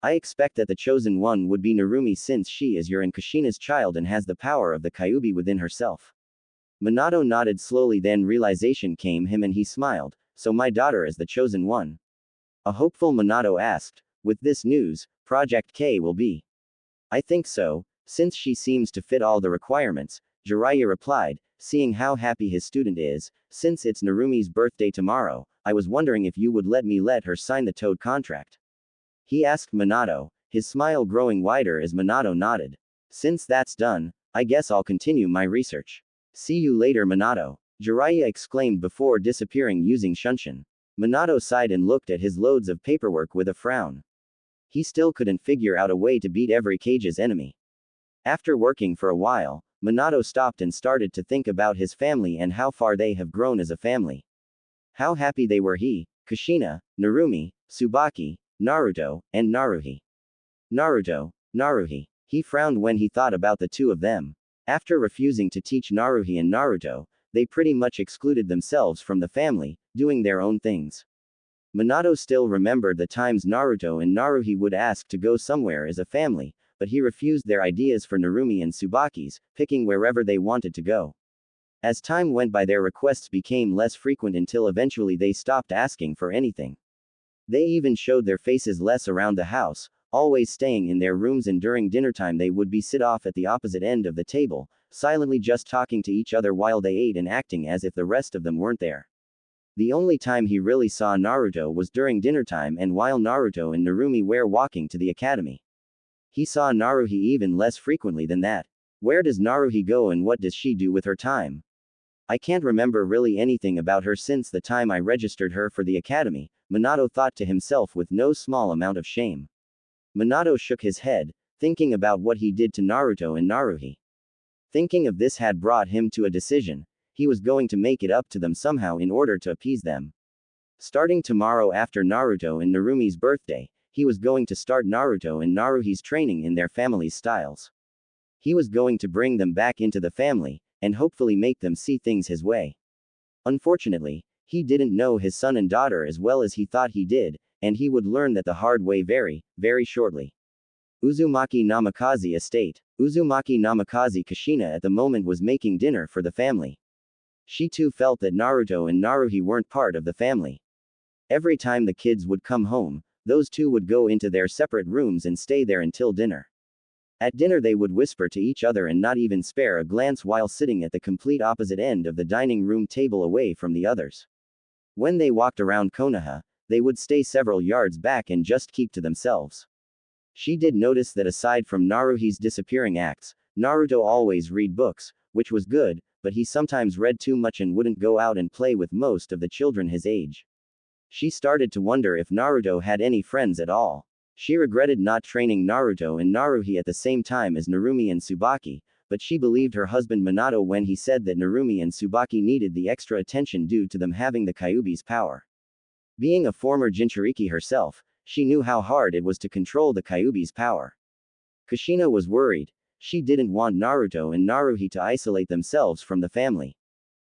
I expect that the chosen one would be Narumi since she is your and Kushina's child and has the power of the Kyuubi within herself. Minato nodded slowly, then realization came him and he smiled. So my daughter is the chosen one? A hopeful Minato asked. With this news, Project K will be. I think so, since she seems to fit all the requirements, Jiraiya replied, seeing how happy his student is. Since it's Narumi's birthday tomorrow, I was wondering if you would let me let her sign the toad contract. He asked Minato, his smile growing wider as Minato nodded. Since that's done, I guess I'll continue my research. See you later, Minato, Jiraiya exclaimed before disappearing using Shunshin. Minato sighed and looked at his loads of paperwork with a frown. He still couldn't figure out a way to beat every Kage's enemy. After working for a while, Minato stopped and started to think about his family and how far they have grown as a family. How happy they were, he, Kushina, Narumi, Tsubaki, Naruto, and Naruhi. Naruto, Naruhi. He frowned when he thought about the two of them. After refusing to teach Naruhi and Naruto, they pretty much excluded themselves from the family, doing their own things. Minato still remembered the times Naruto and Naruhi would ask to go somewhere as a family, but he refused their ideas for Narumi and Tsubaki's, picking wherever they wanted to go. As time went by, their requests became less frequent until eventually they stopped asking for anything. They even showed their faces less around the house, always staying in their rooms, and during dinnertime they would be sit off at the opposite end of the table, silently just talking to each other while they ate and acting as if the rest of them weren't there. The only time he really saw Naruto was during dinnertime and while Naruto and Narumi were walking to the academy. He saw Naruhi even less frequently than that. Where does Naruhi go and what does she do with her time? I can't remember really anything about her since the time I registered her for the academy, Minato thought to himself with no small amount of shame. Minato shook his head, thinking about what he did to Naruto and Naruhi. Thinking of this had brought him to a decision. He was going to make it up to them somehow in order to appease them. Starting tomorrow after Naruto and Narumi's birthday, he was going to start Naruto and Naruhi's training in their family's styles. He was going to bring them back into the family, and hopefully make them see things his way. Unfortunately, he didn't know his son and daughter as well as he thought he did, and he would learn that the hard way very, very shortly. Uzumaki Namikaze Estate. Uzumaki Namikaze Kushina at the moment was making dinner for the family. She too felt that Naruto and Naruhi weren't part of the family. Every time the kids would come home, those two would go into their separate rooms and stay there until dinner. At dinner they would whisper to each other and not even spare a glance while sitting at the complete opposite end of the dining room table away from the others. When they walked around Konoha, they would stay several yards back and just keep to themselves. She did notice that aside from Naruhi's disappearing acts, Naruto always read books, which was good, but he sometimes read too much and wouldn't go out and play with most of the children his age. She started to wonder if Naruto had any friends at all. She regretted not training Naruto and Naruhi at the same time as Narumi and Tsubaki, but she believed her husband Minato when he said that Narumi and Tsubaki needed the extra attention due to them having the Kyuubi's power. Being a former Jinchuriki herself, she knew how hard it was to control the Kyuubi's power. Kushina was worried. She didn't want Naruto and Naruhi to isolate themselves from the family.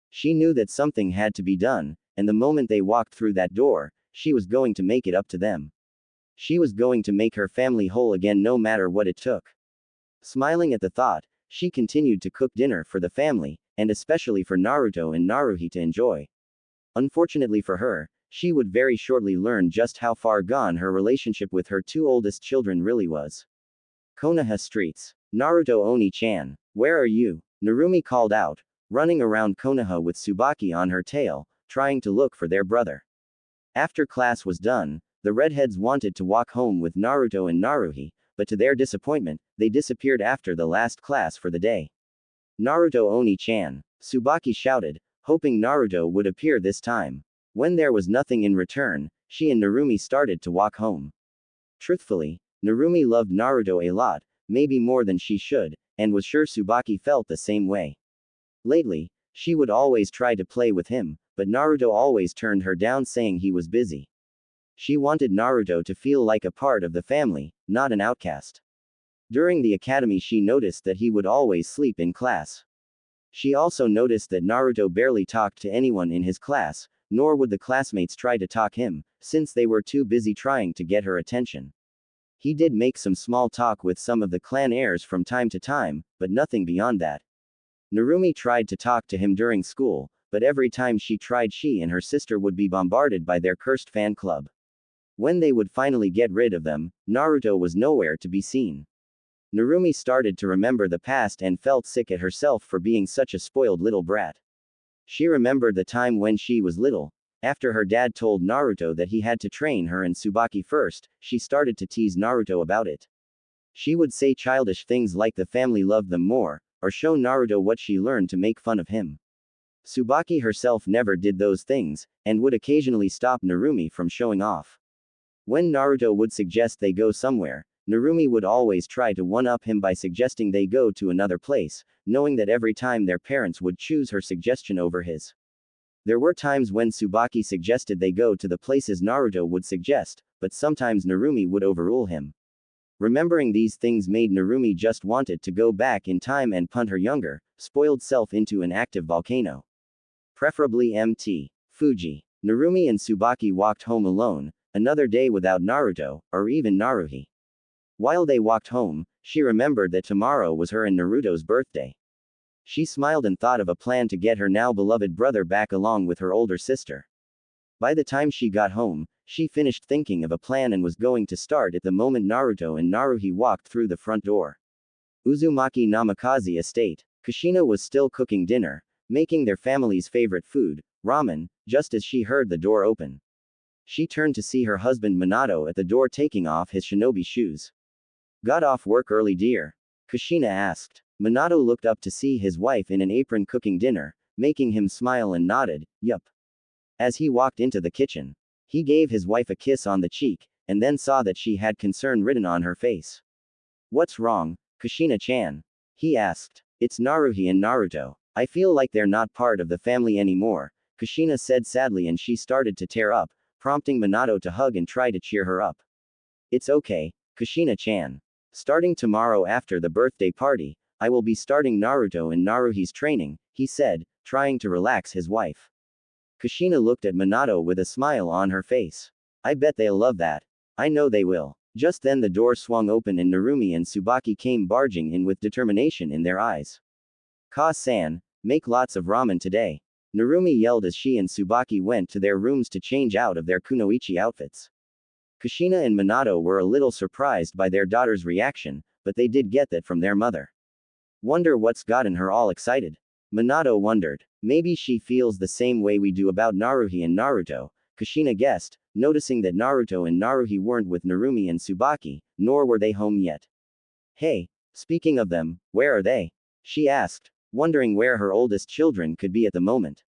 She knew that something had to be done, and the moment they walked through that door, she was going to make it up to them. She was going to make her family whole again no matter what it took. Smiling at the thought, she continued to cook dinner for the family, and especially for Naruto and Naruhi to enjoy. Unfortunately for her, she would very shortly learn just how far gone her relationship with her two oldest children really was. Konoha streets. Naruto Oni-chan, where are you? Narumi called out, running around Konoha with Tsubaki on her tail, trying to look for their brother. After class was done, the redheads wanted to walk home with Naruto and Naruhi, but to their disappointment, they disappeared after the last class for the day. Naruto Oni-chan, Tsubaki shouted, hoping Naruto would appear this time. When there was nothing in return, she and Narumi started to walk home. Truthfully, Narumi loved Naruto a lot, maybe more than she should, and was sure Tsubaki felt the same way. Lately, she would always try to play with him, but Naruto always turned her down saying he was busy. She wanted Naruto to feel like a part of the family, not an outcast. During the academy she noticed that he would always sleep in class. She also noticed that Naruto barely talked to anyone in his class, nor would the classmates try to talk him, since they were too busy trying to get her attention. He did make some small talk with some of the clan heirs from time to time, but nothing beyond that. Narumi tried to talk to him during school, but every time she tried she and her sister would be bombarded by their cursed fan club. When they would finally get rid of them, Naruto was nowhere to be seen. Narumi started to remember the past and felt sick at herself for being such a spoiled little brat. She remembered the time when she was little. After her dad told Naruto that he had to train her and Tsubaki first, she started to tease Naruto about it. She would say childish things like the family loved them more, or show Naruto what she learned to make fun of him. Tsubaki herself never did those things, and would occasionally stop Narumi from showing off. When Naruto would suggest they go somewhere, Narumi would always try to one-up him by suggesting they go to another place, knowing that every time their parents would choose her suggestion over his. There were times when Tsubaki suggested they go to the places Naruto would suggest, but sometimes Narumi would overrule him. Remembering these things made Narumi just wanted to go back in time and punt her younger, spoiled self into an active volcano. Preferably Mt. Fuji. Narumi and Tsubaki walked home alone, another day without Naruto, or even Naruhi. While they walked home, she remembered that tomorrow was her and Naruto's birthday. She smiled and thought of a plan to get her now beloved brother back along with her older sister. By the time she got home, she finished thinking of a plan and was going to start at the moment Naruto and Naruhi walked through the front door. Uzumaki Namikaze Estate. Kushina was still cooking dinner, making their family's favorite food, ramen, just as she heard the door open. She turned to see her husband Minato at the door taking off his shinobi shoes. Got off work early, dear? Kushina asked. Minato looked up to see his wife in an apron cooking dinner, making him smile and nodded, yup. As he walked into the kitchen, he gave his wife a kiss on the cheek, and then saw that she had concern written on her face. What's wrong, Kushina-chan? He asked. It's Naruhi and Naruto. I feel like they're not part of the family anymore, Kushina said sadly, and she started to tear up, prompting Minato to hug and try to cheer her up. It's okay, Kushina-chan. Starting tomorrow after the birthday party, I will be starting Naruto and Naruhi's training, he said, trying to relax his wife. Kushina looked at Minato with a smile on her face. I bet they'll love that. I know they will. Just then the door swung open and Narumi and Tsubaki came barging in with determination in their eyes. Ka-san, make lots of ramen today. Narumi yelled as she and Tsubaki went to their rooms to change out of their kunoichi outfits. Kushina and Minato were a little surprised by their daughter's reaction, but they did get that from their mother. Wonder what's gotten her all excited. Minato wondered. Maybe she feels the same way we do about Naruhi and Naruto, Kushina guessed, noticing that Naruto and Naruhi weren't with Narumi and Tsubaki, nor were they home yet. Hey, speaking of them, where are they? She asked, wondering where her oldest children could be at the moment.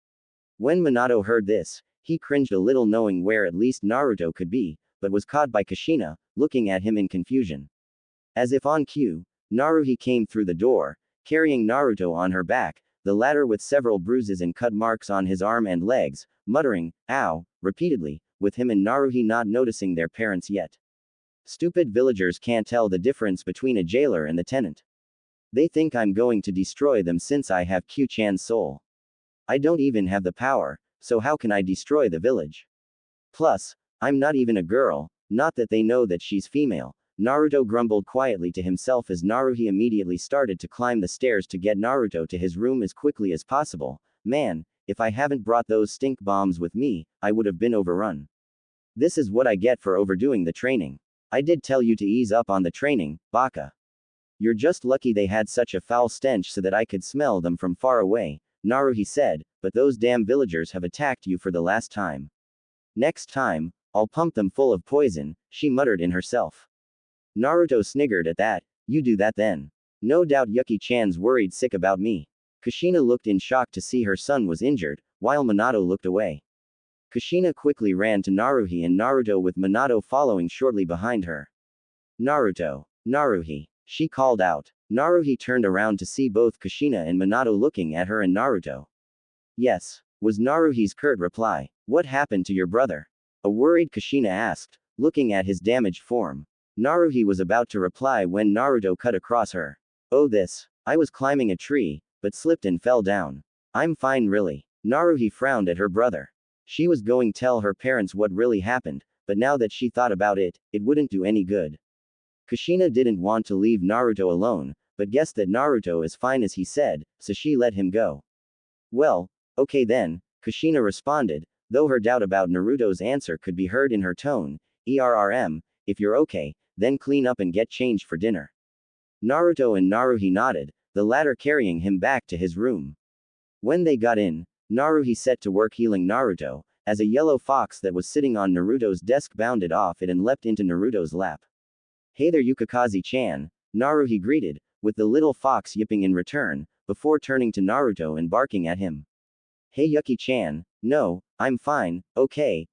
When Minato heard this, he cringed a little knowing where at least Naruto could be, but was caught by Kushina, looking at him in confusion. As if on cue, Naruhi came through the door, carrying Naruto on her back, the latter with several bruises and cut marks on his arm and legs, muttering, "Ow," repeatedly, with him and Naruhi not noticing their parents yet. Stupid villagers can't tell the difference between a jailer and the tenant. They think I'm going to destroy them since I have Q-chan's soul. I don't even have the power, so how can I destroy the village? Plus, I'm not even a girl, not that they know that she's female. Naruto grumbled quietly to himself as Naruhi immediately started to climb the stairs to get Naruto to his room as quickly as possible. Man, if I haven't brought those stink bombs with me, I would have been overrun. This is what I get for overdoing the training. I did tell you to ease up on the training, Baka. You're just lucky they had such a foul stench so that I could smell them from far away, Naruhi said, but those damn villagers have attacked you for the last time. Next time, I'll pump them full of poison, she muttered in herself. Naruto sniggered at that. You do that then. No doubt Yuki-chan's worried sick about me. Kushina looked in shock to see her son was injured, while Minato looked away. Kushina quickly ran to Naruhi and Naruto with Minato following shortly behind her. Naruto. Naruhi. She called out. Naruhi turned around to see both Kushina and Minato looking at her and Naruto. Yes, was Naruhi's curt reply. What happened to your brother? A worried Kushina asked, looking at his damaged form. Naruhi was about to reply when Naruto cut across her. Oh this, I was climbing a tree, but slipped and fell down. I'm fine really. Naruhi frowned at her brother. She was going to tell her parents what really happened, but now that she thought about it, it wouldn't do any good. Kushina didn't want to leave Naruto alone, but guessed that Naruto is fine as he said, so she let him go. Well, okay then, Kushina responded, though her doubt about Naruto's answer could be heard in her tone. If you're okay, then clean up and get changed for dinner. Naruto and Naruhi nodded, the latter carrying him back to his room. When they got in, Naruhi set to work healing Naruto, as a yellow fox that was sitting on Naruto's desk bounded off it and leapt into Naruto's lap. Hey there Yukikaze-chan, Naruhi greeted, with the little fox yipping in return, before turning to Naruto and barking at him. Hey Yuki-chan, no, I'm fine, okay,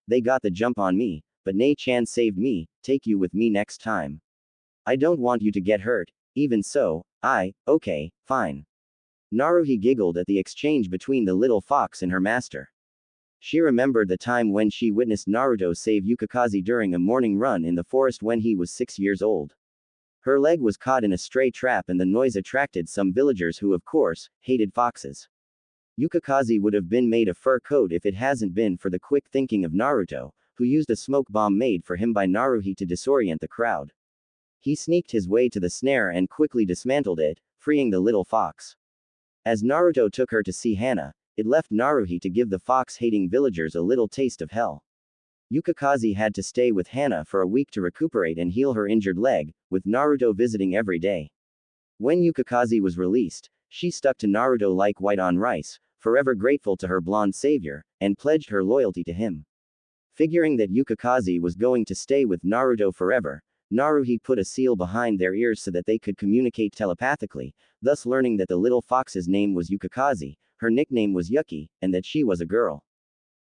they got the jump on me, but Nei-chan saved me, take you with me next time. I don't want you to get hurt, even so, okay, fine. Naruhi giggled at the exchange between the little fox and her master. She remembered the time when she witnessed Naruto save Yukikaze during a morning run in the forest when he was 6 years old. Her leg was caught in a stray trap and the noise attracted some villagers who of course, hated foxes. Yukikaze would have been made a fur coat if it hasn't been for the quick thinking of Naruto, who used a smoke bomb made for him by Naruhi to disorient the crowd. He sneaked his way to the snare and quickly dismantled it, freeing the little fox. As Naruto took her to see Hana, it left Naruhi to give the fox-hating villagers a little taste of hell. Yukikaze had to stay with Hana for a week to recuperate and heal her injured leg, with Naruto visiting every day. When Yukikaze was released, she stuck to Naruto like white on rice, forever grateful to her blonde savior, and pledged her loyalty to him. Figuring that Yukikaze was going to stay with Naruto forever, Naruhi put a seal behind their ears so that they could communicate telepathically, thus learning that the little fox's name was Yukikaze, her nickname was Yuki, and that she was a girl.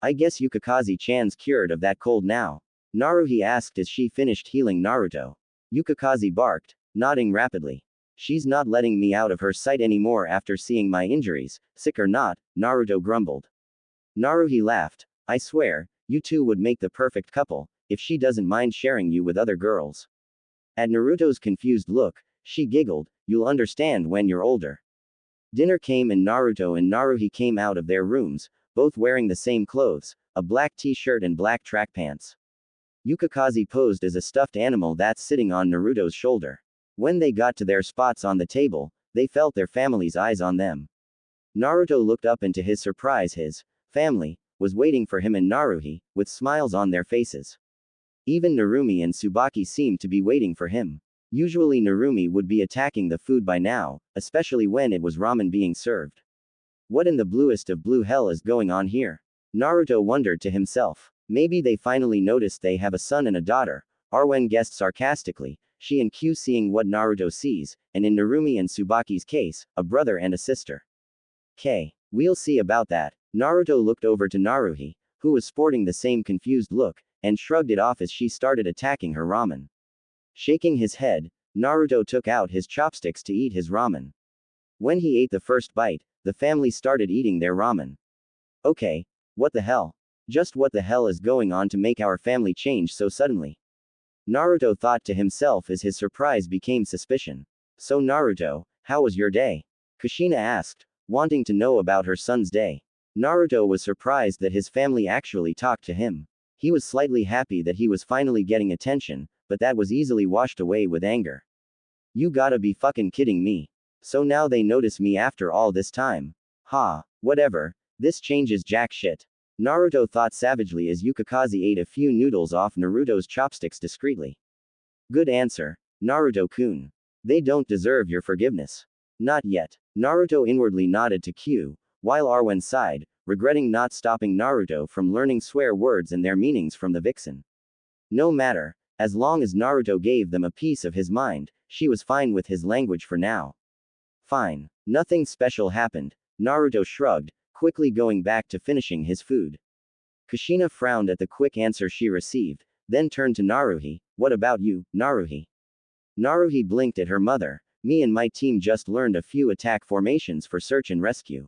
I guess Yukikaze-chan's cured of that cold now? Naruhi asked as she finished healing Naruto. Yukikaze barked, nodding rapidly. She's not letting me out of her sight anymore after seeing my injuries, sick or not, Naruto grumbled. Naruhi laughed. I swear, you two would make the perfect couple, if she doesn't mind sharing you with other girls. At Naruto's confused look, she giggled, you'll understand when you're older. Dinner came and Naruto and Naruhi came out of their rooms, both wearing the same clothes, a black t-shirt and black track pants. Yukikaze posed as a stuffed animal that's sitting on Naruto's shoulder. When they got to their spots on the table, they felt their family's eyes on them. Naruto looked up and to his surprise his family was waiting for him and Naruhi, with smiles on their faces. Even Narumi and Tsubaki seemed to be waiting for him. Usually Narumi would be attacking the food by now, especially when it was ramen being served. What in the bluest of blue hell is going on here? Naruto wondered to himself. Maybe they finally noticed they have a son and a daughter, Arwen guessed sarcastically, she and Q seeing what Naruto sees, and in Narumi and Tsubaki's case, a brother and a sister. We'll see about that. Naruto looked over to Naruhi, who was sporting the same confused look, and shrugged it off as she started attacking her ramen. Shaking his head, Naruto took out his chopsticks to eat his ramen. When he ate the first bite, the family started eating their ramen. Okay, what the hell? Just what the hell is going on to make our family change so suddenly? Naruto thought to himself as his surprise became suspicion. So Naruto, how was your day? Kushina asked, wanting to know about her son's day. Naruto was surprised that his family actually talked to him. He was slightly happy that he was finally getting attention, but that was easily washed away with anger. You gotta be fucking kidding me. So now they notice me after all this time. Ha, whatever, this changes jack shit. Naruto thought savagely as Yukikaze ate a few noodles off Naruto's chopsticks discreetly. Good answer, Naruto-kun. They don't deserve your forgiveness. Not yet. Naruto inwardly nodded to Q, while Arwen sighed, regretting not stopping Naruto from learning swear words and their meanings from the vixen. No matter, as long as Naruto gave them a piece of his mind, she was fine with his language for now. Fine. Nothing special happened, Naruto shrugged, quickly going back to finishing his food. Kushina frowned at the quick answer she received, then turned to Naruhi. What about you, Naruhi? Naruhi blinked at her mother. Me and my team just learned a few attack formations for search and rescue.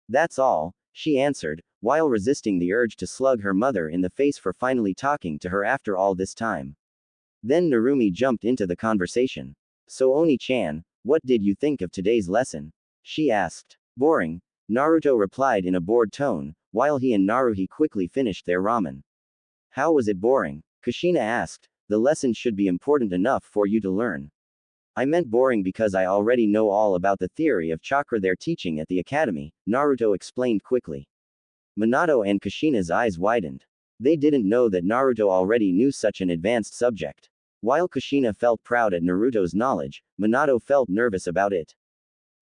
That's all, she answered, while resisting the urge to slug her mother in the face for finally talking to her after all this time. Then Narumi jumped into the conversation. So Oni-chan, what did you think of today's lesson? She asked. Boring, Naruto replied in a bored tone, while he and Naruhi quickly finished their ramen. How was it boring? Kushina asked. The lesson should be important enough for you to learn. I meant boring because I already know all about the theory of chakra they're teaching at the academy, Naruto explained quickly. Minato and Kushina's eyes widened. They didn't know that Naruto already knew such an advanced subject. While Kushina felt proud at Naruto's knowledge, Minato felt nervous about it.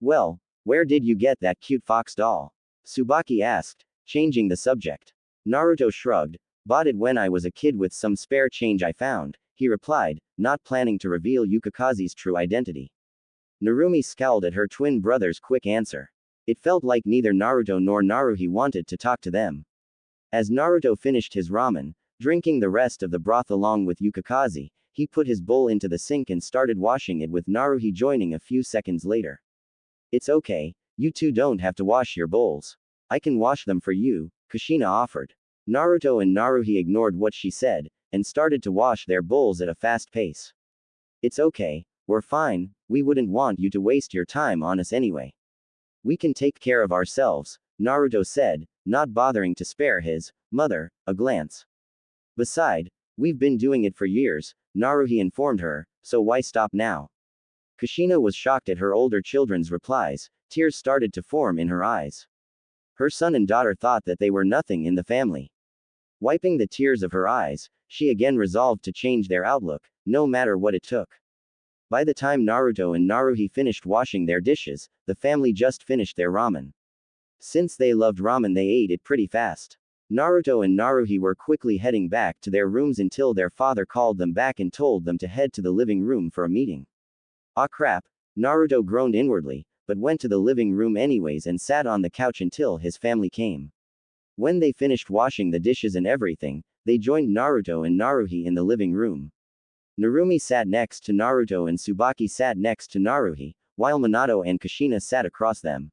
Well, where did you get that cute fox doll? Tsubaki asked, changing the subject. Naruto shrugged. Bought it when I was a kid with some spare change I found, he replied, not planning to reveal Yukikaze's true identity. Narumi scowled at her twin brother's quick answer. It felt like neither Naruto nor Naruhi wanted to talk to them. As Naruto finished his ramen, drinking the rest of the broth along with Yukikaze, he put his bowl into the sink and started washing it with Naruhi joining a few seconds later. It's okay, you two don't have to wash your bowls. I can wash them for you, Kushina offered. Naruto and Naruhi ignored what she said, and started to wash their bowls at a fast pace. It's okay, we're fine, we wouldn't want you to waste your time on us anyway. We can take care of ourselves, Naruto said, not bothering to spare his mother a glance. Beside, we've been doing it for years, Naruhi informed her, so why stop now? Kushina was shocked at her older children's replies, tears started to form in her eyes. Her son and daughter thought that they were nothing in the family. Wiping the tears of her eyes, she again resolved to change their outlook, no matter what it took. By the time Naruto and Naruhi finished washing their dishes, the family just finished their ramen. Since they loved ramen, they ate it pretty fast. Naruto and Naruhi were quickly heading back to their rooms until their father called them back and told them to head to the living room for a meeting. Ah crap, Naruto groaned inwardly, but went to the living room anyways and sat on the couch until his family came. When they finished washing the dishes and everything, they joined Naruto and Naruhi in the living room. Narumi sat next to Naruto and Tsubaki sat next to Naruhi, while Minato and Kushina sat across them.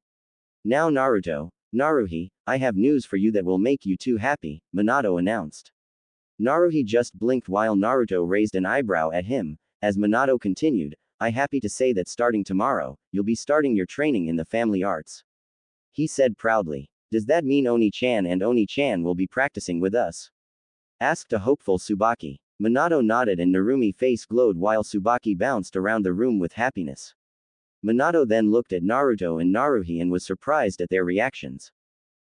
Now Naruto, Naruhi, I have news for you that will make you two happy, Minato announced. Naruhi just blinked while Naruto raised an eyebrow at him, as Minato continued, I'm happy to say that starting tomorrow, you'll be starting your training in the family arts. He said proudly. Does that mean Oni-chan and Oni-chan will be practicing with us? Asked a hopeful Tsubaki. Minato nodded and Narumi's face glowed while Tsubaki bounced around the room with happiness. Minato then looked at Naruto and Naruhi and was surprised at their reactions.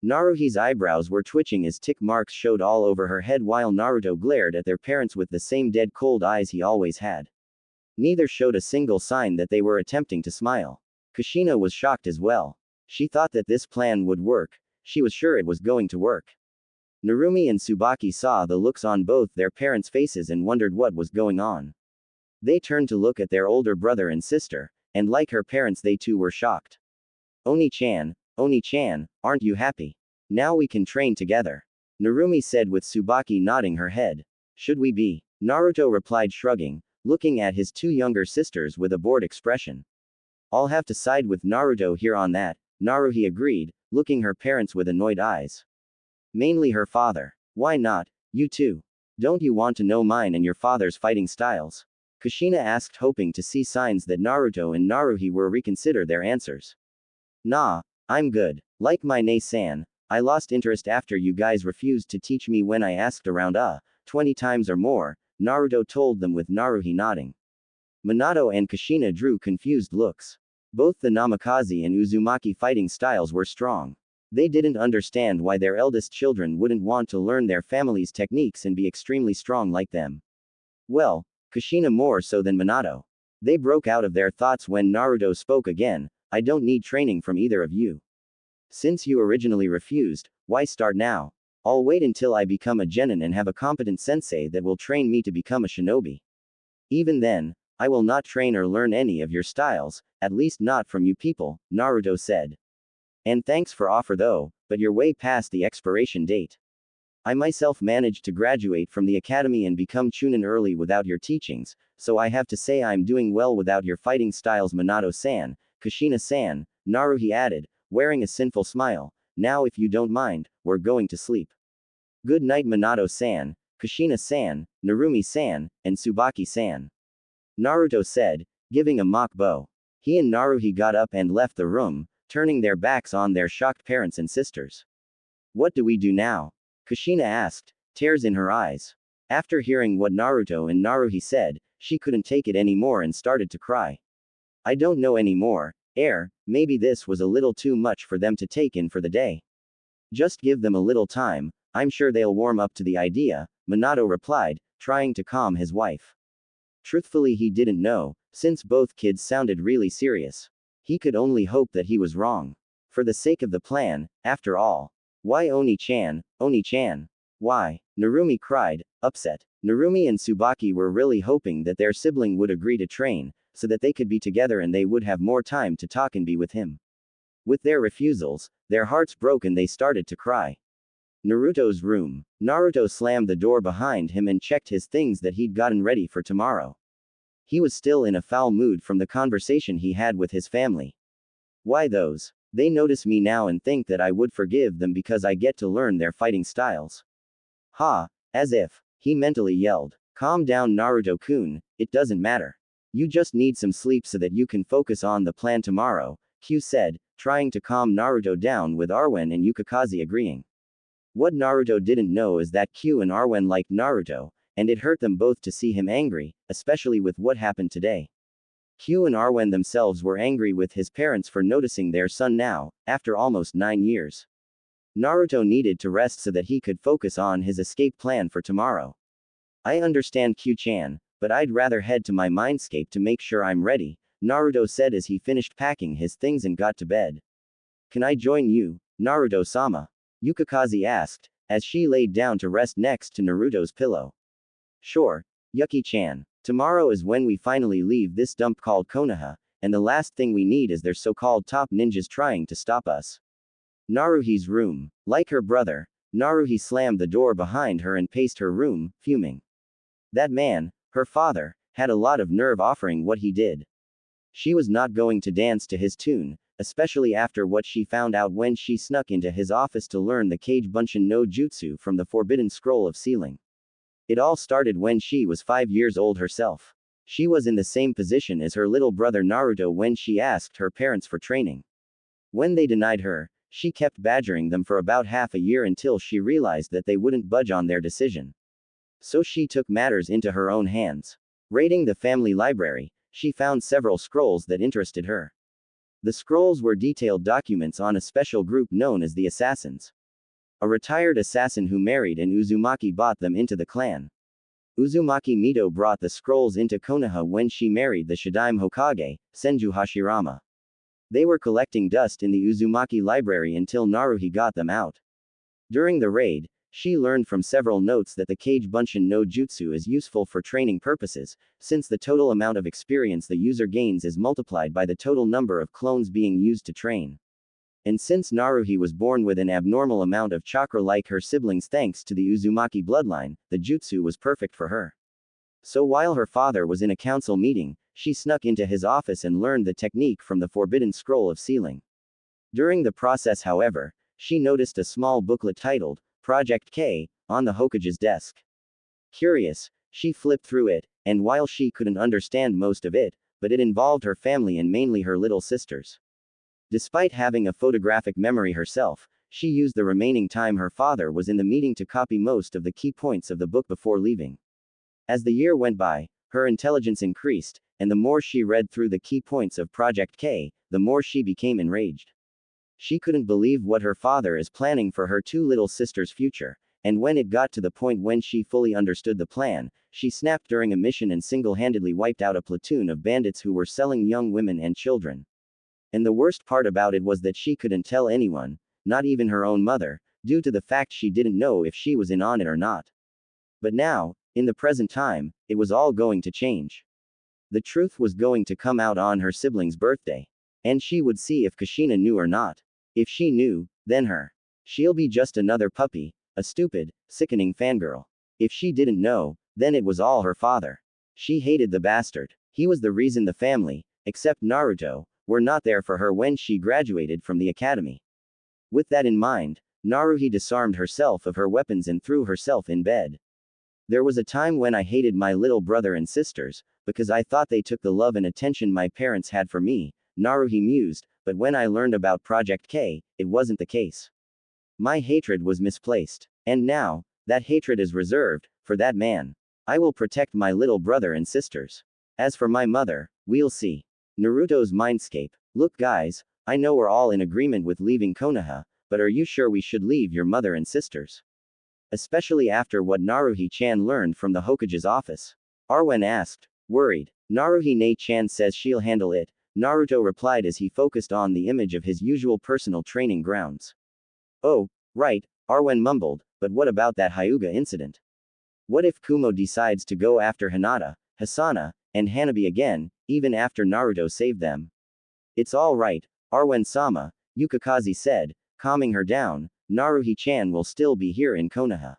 Naruhi's eyebrows were twitching as tick marks showed all over her head while Naruto glared at their parents with the same dead cold eyes he always had. Neither showed a single sign that they were attempting to smile. Kushina was shocked as well. She thought that this plan would work. She was sure it was going to work. Narumi and Tsubaki saw the looks on both their parents' faces and wondered what was going on. They turned to look at their older brother and sister, and like her parents they too were shocked. Oni-chan, Oni-chan, aren't you happy? Now we can train together. Narumi said with Tsubaki nodding her head. Should we be? Naruto replied shrugging, looking at his two younger sisters with a bored expression. I'll have to side with Naruto here on that, Naruhi agreed, looking her parents with annoyed eyes. Mainly her father. Why not, you too? Don't you want to know mine and your father's fighting styles? Kushina asked, hoping to see signs that Naruto and Naruhi were reconsider their answers. Nah, I'm good. Like my Nei-san, I lost interest after you guys refused to teach me when I asked around 20 times or more, Naruto told them with Naruhi nodding. Minato and Kushina drew confused looks. Both the Namikaze and Uzumaki fighting styles were strong. They didn't understand why their eldest children wouldn't want to learn their family's techniques and be extremely strong like them. Well, Kushina more so than Minato. They broke out of their thoughts when Naruto spoke again. I don't need training from either of you. Since you originally refused, why start now? I'll wait until I become a genin and have a competent sensei that will train me to become a shinobi. Even then, I will not train or learn any of your styles, at least not from you people, Naruto said. And thanks for offer though, but you're way past the expiration date. I myself managed to graduate from the academy and become chunin early without your teachings, so I have to say I'm doing well without your fighting styles, Minato-san, Kushina-san, Naruhi added, wearing a sinful smile. Now if you don't mind, we're going to sleep. Good night, Minato-san, Kushina-san, Narumi-san, and Tsubaki-san. Naruto said, giving a mock bow. He and Naruhi got up and left the room, turning their backs on their shocked parents and sisters. What do we do now? Kushina asked, tears in her eyes. After hearing what Naruto and Naruhi said, she couldn't take it anymore and started to cry. I don't know anymore, maybe this was a little too much for them to take in for the day. Just give them a little time, I'm sure they'll warm up to the idea, Minato replied, trying to calm his wife. Truthfully, he didn't know, since both kids sounded really serious. He could only hope that he was wrong. For the sake of the plan, after all. Why Oni-chan, Oni-chan? Why? Narumi cried, upset. Narumi and Tsubaki were really hoping that their sibling would agree to train, so that they could be together and they would have more time to talk and be with him. With their refusals, their hearts broke and they started to cry. Naruto's room. Naruto slammed the door behind him and checked his things that he'd gotten ready for tomorrow. He was still in a foul mood from the conversation he had with his family. Why those? They notice me now and think that I would forgive them because I get to learn their fighting styles. Ha, as if. He mentally yelled. Calm down, Naruto-kun, it doesn't matter. You just need some sleep so that you can focus on the plan tomorrow, Q said, trying to calm Naruto down with Arwen and Yukikaze agreeing. What Naruto didn't know is that Q and Arwen liked Naruto, and it hurt them both to see him angry, especially with what happened today. Q and Arwen themselves were angry with his parents for noticing their son now, after almost 9 years. Naruto needed to rest so that he could focus on his escape plan for tomorrow. I understand, Q-chan, but I'd rather head to my mindscape to make sure I'm ready, Naruto said as he finished packing his things and got to bed. Can I join you, Naruto-sama? Yukikaze asked, as she laid down to rest next to Naruto's pillow. Sure, Yuki-chan. Tomorrow is when we finally leave this dump called Konoha, and the last thing we need is their so-called top ninjas trying to stop us. Naruhi's room. Like her brother, Naruhi slammed the door behind her and paced her room, fuming. That man, her father, had a lot of nerve offering what he did. She was not going to dance to his tune, especially after what she found out when she snuck into his office to learn the Kage Bunshin no Jutsu from the Forbidden Scroll of Sealing. It all started when she was 5 years old herself. She was in the same position as her little brother Naruto when she asked her parents for training. When they denied her, she kept badgering them for about half a year until she realized that they wouldn't budge on their decision. So she took matters into her own hands. Raiding the family library, she found several scrolls that interested her. The scrolls were detailed documents on a special group known as the Assassins. A retired assassin who married and Uzumaki bought them into the clan. Uzumaki Mito brought the scrolls into Konoha when she married the Shidaime Hokage, Senju Hashirama. They were collecting dust in the Uzumaki library until Naruhi got them out. During the raid, she learned from several notes that the Kage Bunshin no Jutsu is useful for training purposes, since the total amount of experience the user gains is multiplied by the total number of clones being used to train. And since Naruhi was born with an abnormal amount of chakra like her siblings thanks to the Uzumaki bloodline, the jutsu was perfect for her. So while her father was in a council meeting, she snuck into his office and learned the technique from the forbidden scroll of sealing. During the process, however, she noticed a small booklet titled Project K on the Hokage's desk. Curious, she flipped through it, and while she couldn't understand most of it, but it involved her family and mainly her little sisters. Despite having a photographic memory herself, she used the remaining time her father was in the meeting to copy most of the key points of the book before leaving. As the year went by, her intelligence increased, and the more she read through the key points of Project K, the more she became enraged. She couldn't believe what her father is planning for her two little sisters' future, and when it got to the point when she fully understood the plan, she snapped during a mission and single-handedly wiped out a platoon of bandits who were selling young women and children. And the worst part about it was that she couldn't tell anyone, not even her own mother, due to the fact she didn't know if she was in on it or not. But now, in the present time, it was all going to change. The truth was going to come out on her sibling's birthday. And she would see if Kushina knew or not. If she knew, then she'll be just another puppy, a stupid, sickening fangirl. If she didn't know, then it was all her father. She hated the bastard. He was the reason the family, except Naruto, were not there for her when she graduated from the academy. With that in mind, Naruhi disarmed herself of her weapons and threw herself in bed. There was a time when I hated my little brother and sisters, because I thought they took the love and attention my parents had for me, Naruhi mused, but when I learned about Project K, it wasn't the case. My hatred was misplaced. And now, that hatred is reserved for that man. I will protect my little brother and sisters. As for my mother, we'll see. Naruto's mindscape. Look guys, I know we're all in agreement with leaving Konoha, but are you sure we should leave your mother and sisters? Especially after what Naruhi-chan learned from the Hokage's office. Arwen asked, worried. Naruhi-ne-chan says she'll handle it, Naruto replied as he focused on the image of his usual personal training grounds. Oh, right, Arwen mumbled, but what about that Hyuga incident? What if Kumo decides to go after Hinata, Hisana, and Hanabi again, even after Naruto saved them? It's all right, Arwen-sama, Yukikaze said, calming her down, Naruhi-chan will still be here in Konoha.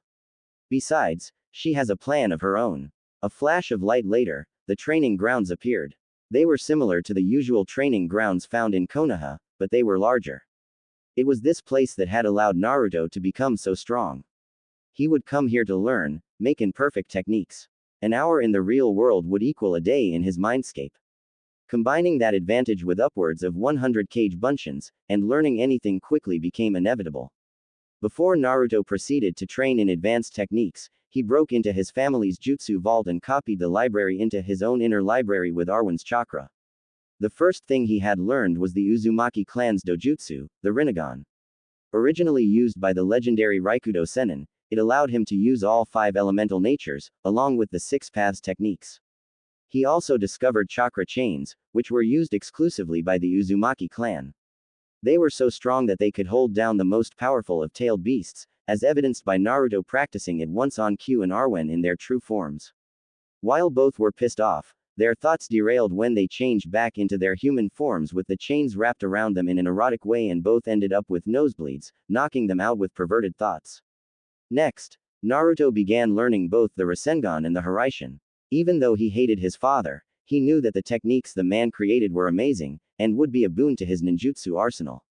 Besides, she has a plan of her own. A flash of light later, the training grounds appeared. They were similar to the usual training grounds found in Konoha, but they were larger. It was this place that had allowed Naruto to become so strong. He would come here to learn, make imperfect techniques. An hour in the real world would equal a day in his mindscape. Combining that advantage with upwards of 100 kage bunshin, and learning anything quickly became inevitable. Before Naruto proceeded to train in advanced techniques, he broke into his family's jutsu vault and copied the library into his own inner library with Arwen's chakra. The first thing he had learned was the Uzumaki clan's dojutsu, the Rinnegan. Originally used by the legendary Raikudo Sennin, it allowed him to use all 5 elemental natures, along with the 6 paths techniques. He also discovered chakra chains, which were used exclusively by the Uzumaki clan. They were so strong that they could hold down the most powerful of tailed beasts, as evidenced by Naruto practicing it once on Q and Arwen in their true forms. While both were pissed off, their thoughts derailed when they changed back into their human forms with the chains wrapped around them in an erotic way, and both ended up with nosebleeds, knocking them out with perverted thoughts. Next, Naruto began learning both the Rasengan and the Hiraishin. Even though he hated his father, he knew that the techniques the man created were amazing, and would be a boon to his ninjutsu arsenal.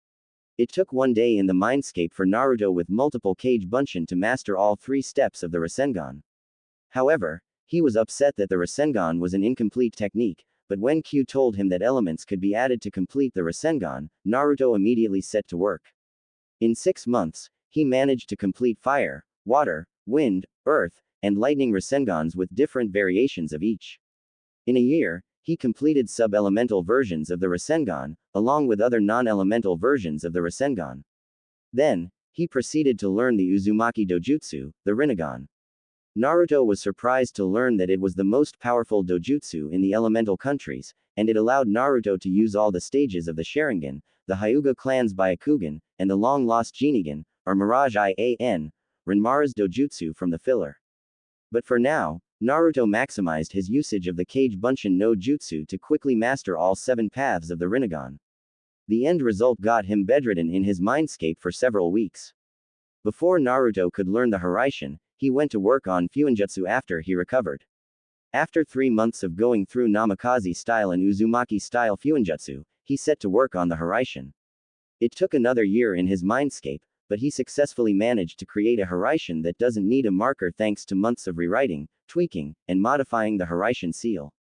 It took one day in the mindscape for Naruto with multiple kage bunshin to master all 3 steps of the Rasengan. However, he was upset that the Rasengan was an incomplete technique, but when Q told him that elements could be added to complete the Rasengan, Naruto immediately set to work. In 6 months, he managed to complete fire, water, wind, earth, and lightning Rasengans with different variations of each. In a year, he completed sub-elemental versions of the Rasengan, along with other non-elemental versions of the Rasengan. Then, he proceeded to learn the Uzumaki dojutsu, the Rinnegan. Naruto was surprised to learn that it was the most powerful dojutsu in the elemental countries, and it allowed Naruto to use all the stages of the Sharingan, the Hyuga clan's Byakugan, and the long-lost Rinnegan, or Mirage Ian, Rinmara's dojutsu from the filler. But for now, Naruto maximized his usage of the Kage Bunshin no Jutsu to quickly master all 7 paths of the Rinnegan. The end result got him bedridden in his mindscape for several weeks. Before Naruto could learn the Hiraishin, he went to work on Fuinjutsu after he recovered. After 3 months of going through Namikaze-style and Uzumaki-style Fuinjutsu, he set to work on the Hiraishin. It took another year in his mindscape, but he successfully managed to create a Hiraishin that doesn't need a marker thanks to months of rewriting, tweaking, and modifying the Hiraishin seal.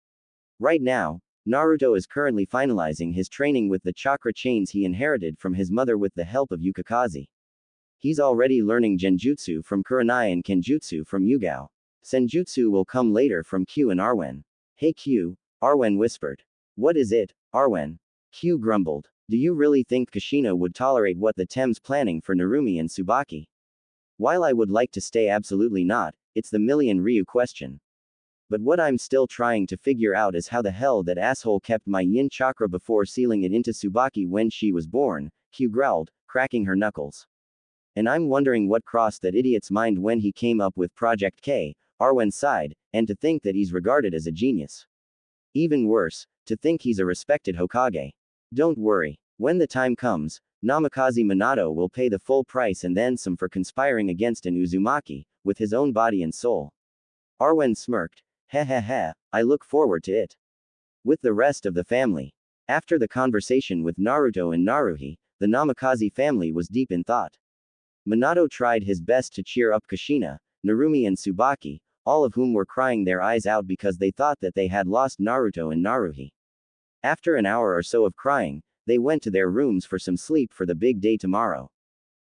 Right now, Naruto is currently finalizing his training with the chakra chains he inherited from his mother with the help of Yukikaze. He's already learning Genjutsu from Kurenai and Kenjutsu from Yugao. Senjutsu will come later from Q and Arwen. Hey Q, Arwen whispered. What is it, Arwen? Q grumbled. Do you really think Kushina would tolerate what the Tem's planning for Narumi and Tsubaki? While I would like to stay absolutely not, it's the million Ryu question. But what I'm still trying to figure out is how the hell that asshole kept my yin chakra before sealing it into Tsubaki when she was born, Q growled, cracking her knuckles. And I'm wondering what crossed that idiot's mind when he came up with Project K, Arwen sighed, and to think that he's regarded as a genius. Even worse, to think he's a respected Hokage. Don't worry, when the time comes, Namikaze Minato will pay the full price and then some for conspiring against an Uzumaki, with his own body and soul. Arwen smirked. Heh heh heh, I look forward to it. With the rest of the family. After the conversation with Naruto and Naruhi, the Namikaze family was deep in thought. Minato tried his best to cheer up Kushina, Narumi and Tsubaki, all of whom were crying their eyes out because they thought that they had lost Naruto and Naruhi. After an hour or so of crying, they went to their rooms for some sleep for the big day tomorrow.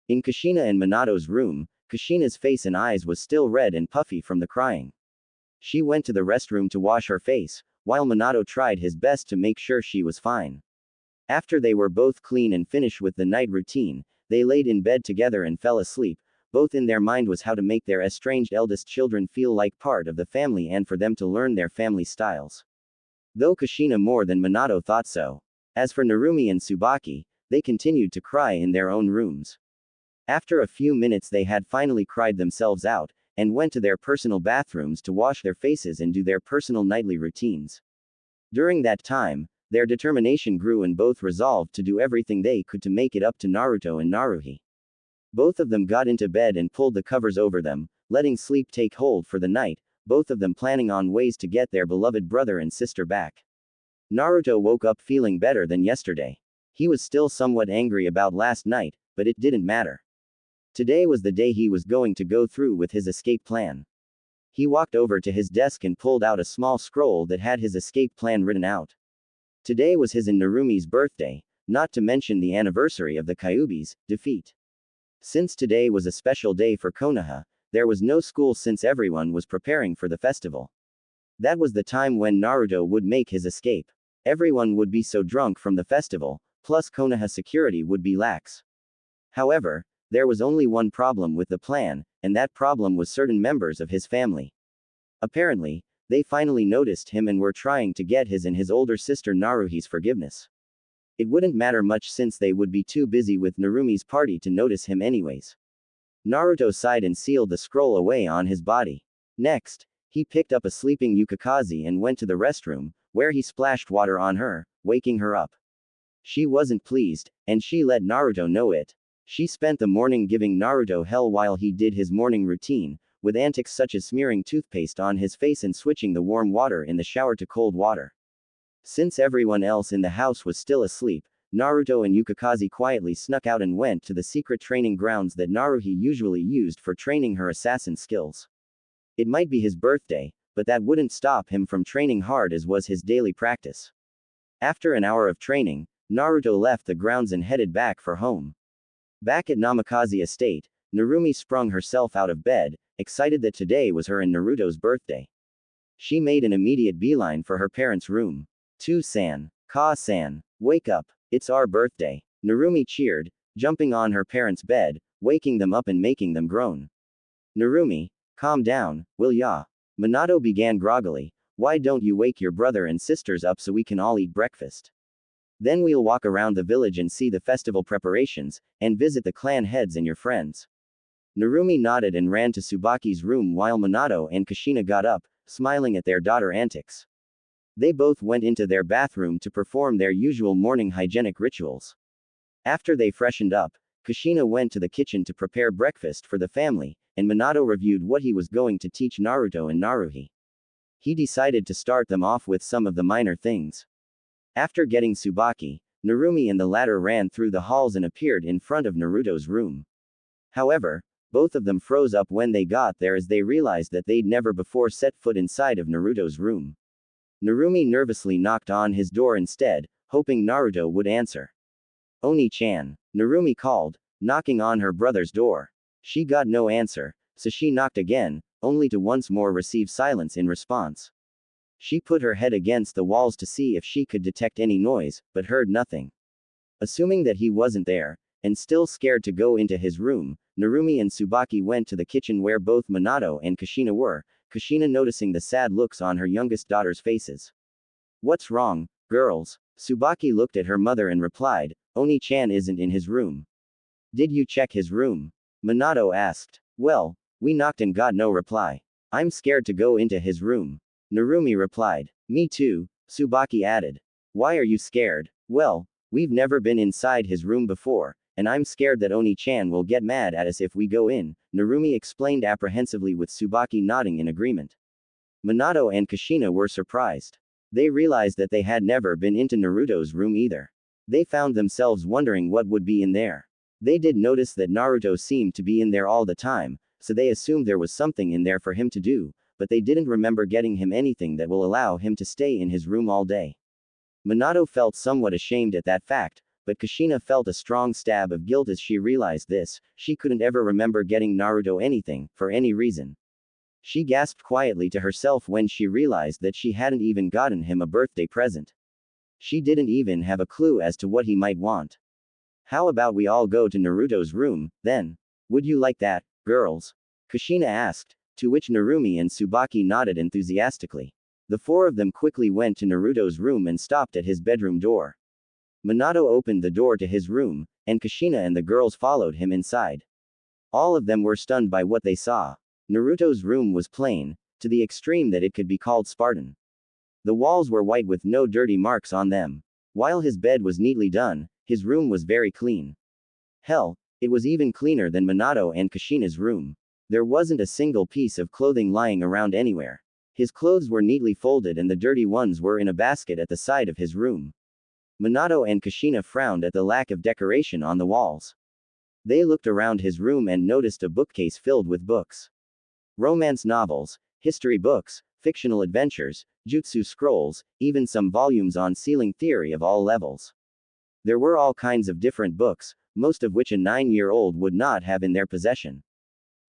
In Kushina and Minato's room, Kushina's face and eyes was still red and puffy from the crying. She went to the restroom to wash her face, while Minato tried his best to make sure she was fine. After they were both clean and finished with the night routine, they laid in bed together and fell asleep. Both in their mind was how to make their estranged eldest children feel like part of the family and for them to learn their family styles. Though Kushina more than Minato thought so. As for Narumi and Tsubaki, they continued to cry in their own rooms. After a few minutes they had finally cried themselves out, and went to their personal bathrooms to wash their faces and do their personal nightly routines. During that time, their determination grew and both resolved to do everything they could to make it up to Naruto and Naruhi. Both of them got into bed and pulled the covers over them, letting sleep take hold for the night, both of them planning on ways to get their beloved brother and sister back. Naruto woke up feeling better than yesterday. He was still somewhat angry about last night, but it didn't matter. Today was the day he was going to go through with his escape plan. He walked over to his desk and pulled out a small scroll that had his escape plan written out. Today was his and Narumi's birthday, not to mention the anniversary of the Kyuubi's defeat. Since today was a special day for Konoha, there was no school since everyone was preparing for the festival. That was the time when Naruto would make his escape. Everyone would be so drunk from the festival, plus Konoha security would be lax. However, there was only one problem with the plan, and that problem was certain members of his family. Apparently, they finally noticed him and were trying to get his and his older sister Naruhi's forgiveness. It wouldn't matter much since they would be too busy with Narumi's party to notice him anyways. Naruto sighed and sealed the scroll away on his body. Next, he picked up a sleeping Yukikaze and went to the restroom, where he splashed water on her, waking her up. She wasn't pleased, and she let Naruto know it. She spent the morning giving Naruto hell while he did his morning routine, with antics such as smearing toothpaste on his face and switching the warm water in the shower to cold water. Since everyone else in the house was still asleep, Naruto and Yukikaze quietly snuck out and went to the secret training grounds that Naruhi usually used for training her assassin skills. It might be his birthday, but that wouldn't stop him from training hard as was his daily practice. After an hour of training, Naruto left the grounds and headed back for home. Back at Namikaze Estate, Narumi sprung herself out of bed, excited that today was her and Naruto's birthday. She made an immediate beeline for her parents' room. "To-san, Ka-san, wake up, it's our birthday," Narumi cheered, jumping on her parents' bed, waking them up and making them groan. "Narumi, calm down, will ya?" Minato began groggily. "Why don't you wake your brother and sisters up so we can all eat breakfast? Then we'll walk around the village and see the festival preparations, and visit the clan heads and your friends." Narumi nodded and ran to Tsubaki's room while Minato and Kushina got up, smiling at their daughter antics. They both went into their bathroom to perform their usual morning hygienic rituals. After they freshened up, Kushina went to the kitchen to prepare breakfast for the family, and Minato reviewed what he was going to teach Naruto and Naruhi. he decided to start them off with some of the minor things. After getting Tsubaki, Narumi and the latter ran through the halls and appeared in front of Naruto's room. However, both of them froze up when they got there as they realized that they'd never before set foot inside of Naruto's room. Narumi nervously knocked on his door instead, hoping Naruto would answer. Oni-chan, Narumi called, knocking on her brother's door. She got no answer, so she knocked again, only to once more receive silence in response. She put her head against the walls to see if she could detect any noise, but heard nothing. Assuming that he wasn't there, and still scared to go into his room, Narumi and Tsubaki went to the kitchen where both Minato and Kushina were, Kushina noticing the sad looks on her youngest daughter's faces. What's wrong, girls? Tsubaki looked at her mother and replied, Oni-chan isn't in his room. Did you check his room? Minato asked. Well, we knocked and got no reply. I'm scared to go into his room. Narumi replied. Me too, Tsubaki added. Why are you scared? Well, we've never been inside his room before, and I'm scared that Oni-chan will get mad at us if we go in, Narumi explained apprehensively with Tsubaki nodding in agreement. Minato and Kushina were surprised. They realized that they had never been into Naruto's room either. They found themselves wondering what would be in there. They did notice that Naruto seemed to be in there all the time, so they assumed there was something in there for him to do, but they didn't remember getting him anything that will allow him to stay in his room all day. Minato felt somewhat ashamed at that fact, but Kushina felt a strong stab of guilt as she realized this. She couldn't ever remember getting Naruto anything, for any reason. She gasped quietly to herself when she realized that she hadn't even gotten him a birthday present. She didn't even have a clue as to what he might want. How about we all go to Naruto's room, then? Would you like that, girls? Kushina asked, to which Narumi and Tsubaki nodded enthusiastically. The four of them quickly went to Naruto's room and stopped at his bedroom door. Minato opened the door to his room, and Kushina and the girls followed him inside. All of them were stunned by what they saw. Naruto's room was plain, to the extreme that it could be called Spartan. The walls were white with no dirty marks on them. While his bed was neatly done, his room was very clean. Hell, it was even cleaner than Minato and Kushina's room. There wasn't a single piece of clothing lying around anywhere. His clothes were neatly folded and the dirty ones were in a basket at the side of his room. Minato and Kushina frowned at the lack of decoration on the walls. They looked around his room and noticed a bookcase filled with books. Romance novels, history books, fictional adventures, jutsu scrolls, even some volumes on sealing theory of all levels. There were all kinds of different books, most of which a 9-year-old would not have in their possession.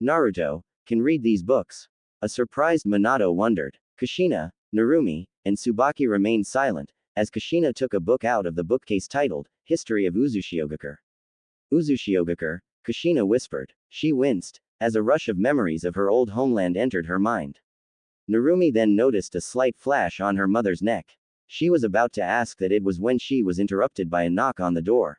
Naruto can read these books. A surprised Minato wondered. Kushina, Narumi, and Tsubaki remained silent, as Kushina took a book out of the bookcase titled, History of Uzushiogakure. Uzushiogakure, Kushina whispered. She winced, as a rush of memories of her old homeland entered her mind. Narumi then noticed a slight flash on her mother's neck. She was about to ask that it was when she was interrupted by a knock on the door.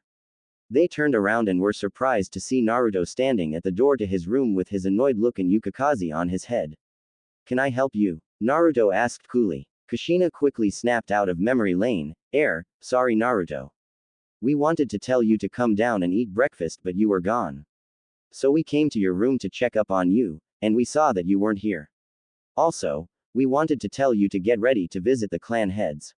They turned around and were surprised to see Naruto standing at the door to his room with his annoyed look and yukikaze on his head. Can I help you? Naruto asked coolly. Kushina quickly snapped out of memory lane. Sorry Naruto. We wanted to tell you to come down and eat breakfast but you were gone. So we came to your room to check up on you, and we saw that you weren't here. Also, we wanted to tell you to get ready to visit the clan heads.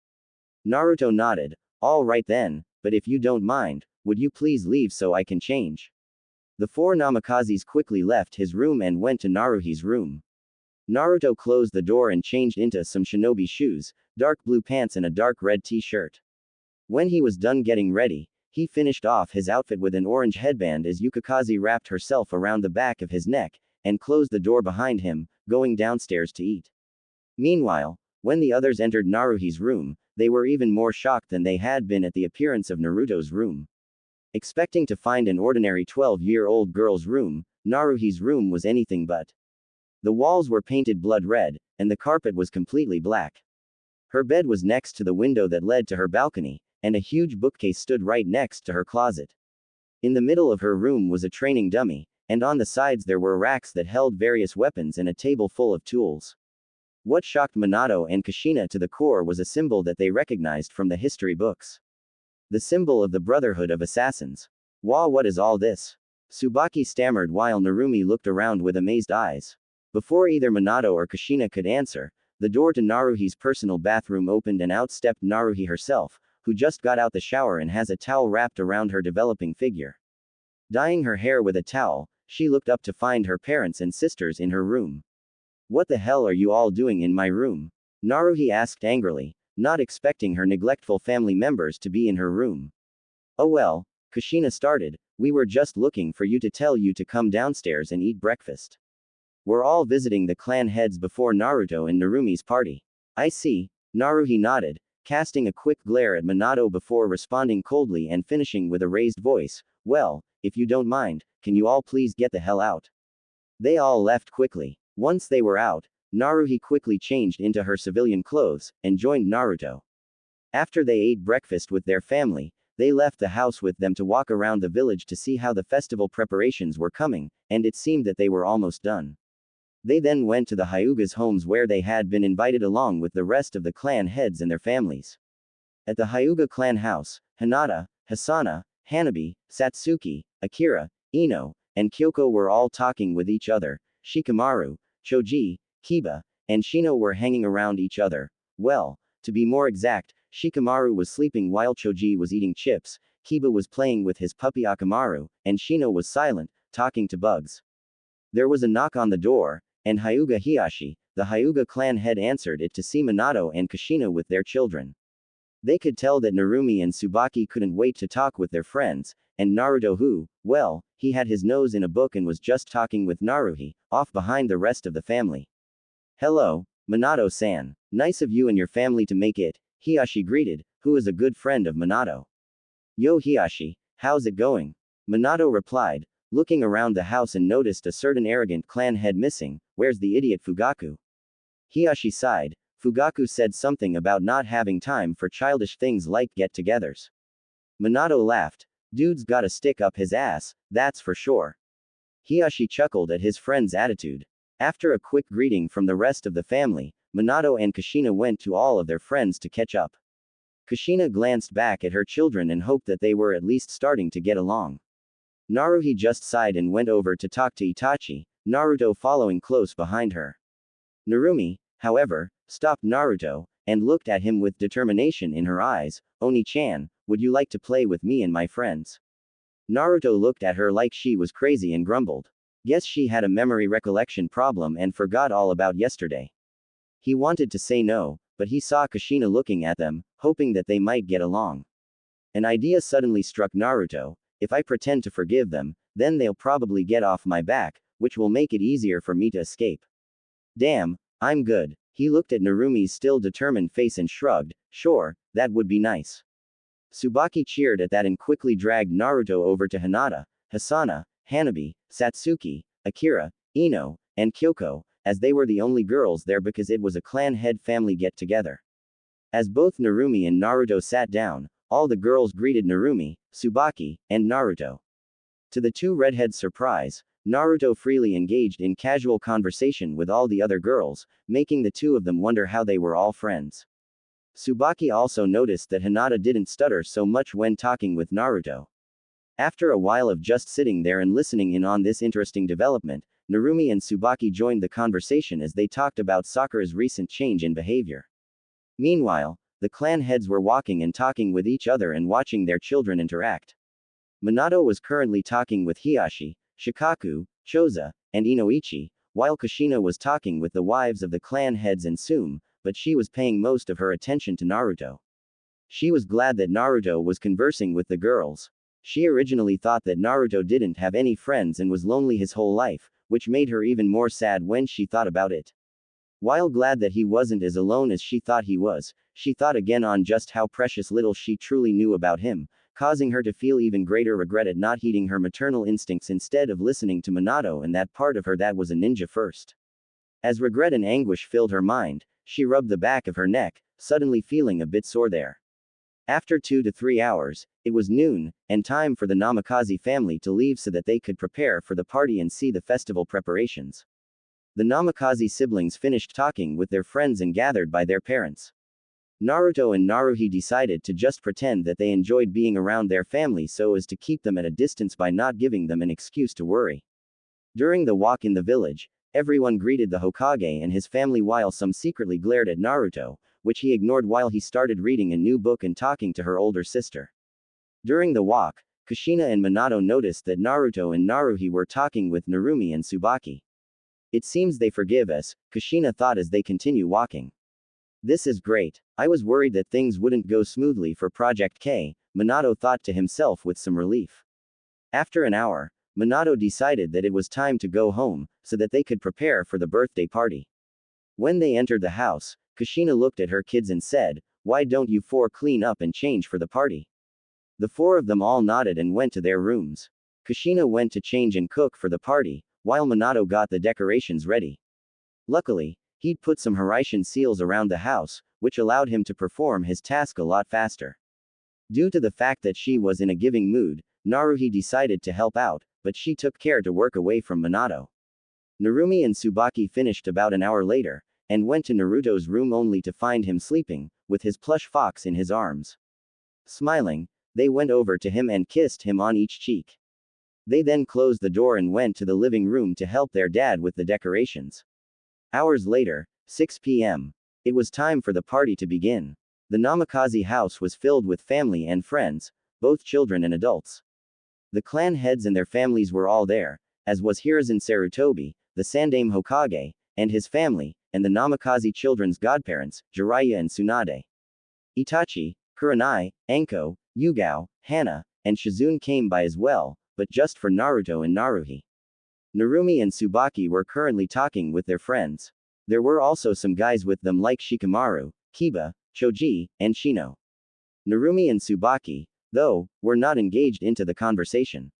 Naruto nodded. All right then, but if you don't mind, would you please leave so I can change? The four Namakazes quickly left his room and went to Naruhi's room. Naruto closed the door and changed into some shinobi shoes, dark blue pants and a dark red t-shirt. When he was done getting ready, he finished off his outfit with an orange headband as Yukikaze wrapped herself around the back of his neck, and closed the door behind him, going downstairs to eat. Meanwhile, when the others entered Naruhi's room, they were even more shocked than they had been at the appearance of Naruto's room. Expecting to find an ordinary 12-year-old girl's room, Naruhi's room was anything but. The walls were painted blood red, and the carpet was completely black. Her bed was next to the window that led to her balcony, and a huge bookcase stood right next to her closet. In the middle of her room was a training dummy, and on the sides there were racks that held various weapons and a table full of tools. What shocked Minato and Kushina to the core was a symbol that they recognized from the history books. The symbol of the Brotherhood of Assassins. What is all this? Tsubaki stammered while Narumi looked around with amazed eyes. Before either Minato or Kushina could answer, the door to Naruhi's personal bathroom opened and out stepped Naruhi herself, who just got out the shower and has a towel wrapped around her developing figure. Dyeing her hair with a towel, she looked up to find her parents and sisters in her room. "What the hell are you all doing in my room?" Naruhi asked angrily, not expecting her neglectful family members to be in her room. "Oh well," Kushina started, "we were just looking for you to tell you to come downstairs and eat breakfast. We're all visiting the clan heads before Naruto and Narumi's party." "I see," Naruhi nodded, casting a quick glare at Minato before responding coldly and finishing with a raised voice, "Well, if you don't mind, can you all please get the hell out?" They all left quickly. Once they were out, Naruhi quickly changed into her civilian clothes and joined Naruto. After they ate breakfast with their family, they left the house with them to walk around the village to see how the festival preparations were coming, and it seemed that they were almost done. They then went to the Hyuga's homes where they had been invited along with the rest of the clan heads and their families. At the Hyuga clan house, Hinata, Hisana, Hanabi, Satsuki, Akira, Ino, and Kyoko were all talking with each other. Shikamaru, Choji, Kiba, and Shino were hanging around each other. Well, to be more exact, Shikamaru was sleeping while Choji was eating chips, Kiba was playing with his puppy Akamaru, and Shino was silent, talking to bugs. There was a knock on the door, and Hyuga Hiyashi, the Hyuga clan head, answered it to see Minato and Kushina with their children. They could tell that Narumi and Tsubaki couldn't wait to talk with their friends, and Naruto who, well, he had his nose in a book and was just talking with Naruhi, off behind the rest of the family. "Hello, Minato-san. Nice of you and your family to make it," Hiyashi greeted, who is a good friend of Minato. "Yo Hiyashi, how's it going?" Minato replied, looking around the house and noticed a certain arrogant clan head missing. "Where's the idiot Fugaku?" Hiyashi sighed. Fugaku said something about not having time for childish things like get-togethers. Minato laughed. "Dude's got a stick up his ass, that's for sure." Hiyashi chuckled at his friend's attitude. After a quick greeting from the rest of the family, Minato and Kushina went to all of their friends to catch up. Kushina glanced back at her children and hoped that they were at least starting to get along. Naruhi just sighed and went over to talk to Itachi, Naruto following close behind her. Narumi, however, stopped Naruto, and looked at him with determination in her eyes. "Oni-chan, would you like to play with me and my friends?" Naruto looked at her like she was crazy and grumbled. Guess she had a memory recollection problem and forgot all about yesterday. He wanted to say no, but he saw Kushina looking at them, hoping that they might get along. An idea suddenly struck Naruto: if I pretend to forgive them, then they'll probably get off my back, which will make it easier for me to escape. Damn, I'm good. He looked at Narumi's still determined face and shrugged. Sure, that would be nice. Tsubaki cheered at that and quickly dragged Naruto over to Hinata, Hisana, Hanabi, Satsuki, Akira, Ino, and Kyoko, as they were the only girls there because it was a clan head family get-together. As both Narumi and Naruto sat down, all the girls greeted Narumi, Tsubaki, and Naruto. To the two redheads' surprise, Naruto freely engaged in casual conversation with all the other girls, making the two of them wonder how they were all friends. Tsubaki also noticed that Hinata didn't stutter so much when talking with Naruto. After a while of just sitting there and listening in on this interesting development, Narumi and Tsubaki joined the conversation as they talked about Sakura's recent change in behavior. Meanwhile, the clan heads were walking and talking with each other and watching their children interact. Minato was currently talking with Hiyashi, Shikaku, Choza, and Inoichi, while Kushina was talking with the wives of the clan heads and Sume, but she was paying most of her attention to Naruto. She was glad that Naruto was conversing with the girls. She originally thought that Naruto didn't have any friends and was lonely his whole life, which made her even more sad when she thought about it. While glad that he wasn't as alone as she thought he was, she thought again on just how precious little she truly knew about him, causing her to feel even greater regret at not heeding her maternal instincts instead of listening to Minato and that part of her that was a ninja first. As regret and anguish filled her mind, she rubbed the back of her neck, suddenly feeling a bit sore there. After 2 to 3 hours, it was noon, and time for the Namikaze family to leave so that they could prepare for the party and see the festival preparations. The Namikaze siblings finished talking with their friends and gathered by their parents. Naruto and Naruhi decided to just pretend that they enjoyed being around their family so as to keep them at a distance by not giving them an excuse to worry. During the walk in the village, Everyone greeted the Hokage and his family while some secretly glared at Naruto, which he ignored while he started reading a new book and talking to her older sister. During the walk, Kushina and Minato noticed that Naruto and Naruhi were talking with Narumi and Tsubaki. It seems they forgive us, Kushina thought as they continue walking. This is great. I was worried that things wouldn't go smoothly for Project K, Minato thought to himself with some relief. After an hour, Minato decided that it was time to go home, so that they could prepare for the birthday party. When they entered the house, Kushina looked at her kids and said, "Why don't you four clean up and change for the party?" The four of them all nodded and went to their rooms. Kushina went to change and cook for the party, while Minato got the decorations ready. Luckily, he'd put some Hiraishin seals around the house, which allowed him to perform his task a lot faster. Due to the fact that she was in a giving mood, Naruhi decided to help out, but she took care to work away from Minato. Narumi and Tsubaki finished about an hour later, and went to Naruto's room only to find him sleeping, with his plush fox in his arms. Smiling, they went over to him and kissed him on each cheek. They then closed the door and went to the living room to help their dad with the decorations. Hours later, 6 p.m. It was time for the party to begin. The Namikaze house was filled with family and friends, both children and adults. The clan heads and their families were all there, as was Hiruzen Sarutobi, the Sandaime Hokage, and his family, and the Namikaze children's godparents, Jiraiya and Tsunade. Itachi, Kurenai, Anko, Yugao, Hana, and Shizune came by as well, but just for Naruto and Naruhi. Narumi and Tsubaki were currently talking with their friends. There were also some guys with them like Shikamaru, Kiba, Choji, and Shino. Narumi and Tsubaki, though, were not engaged into the conversation.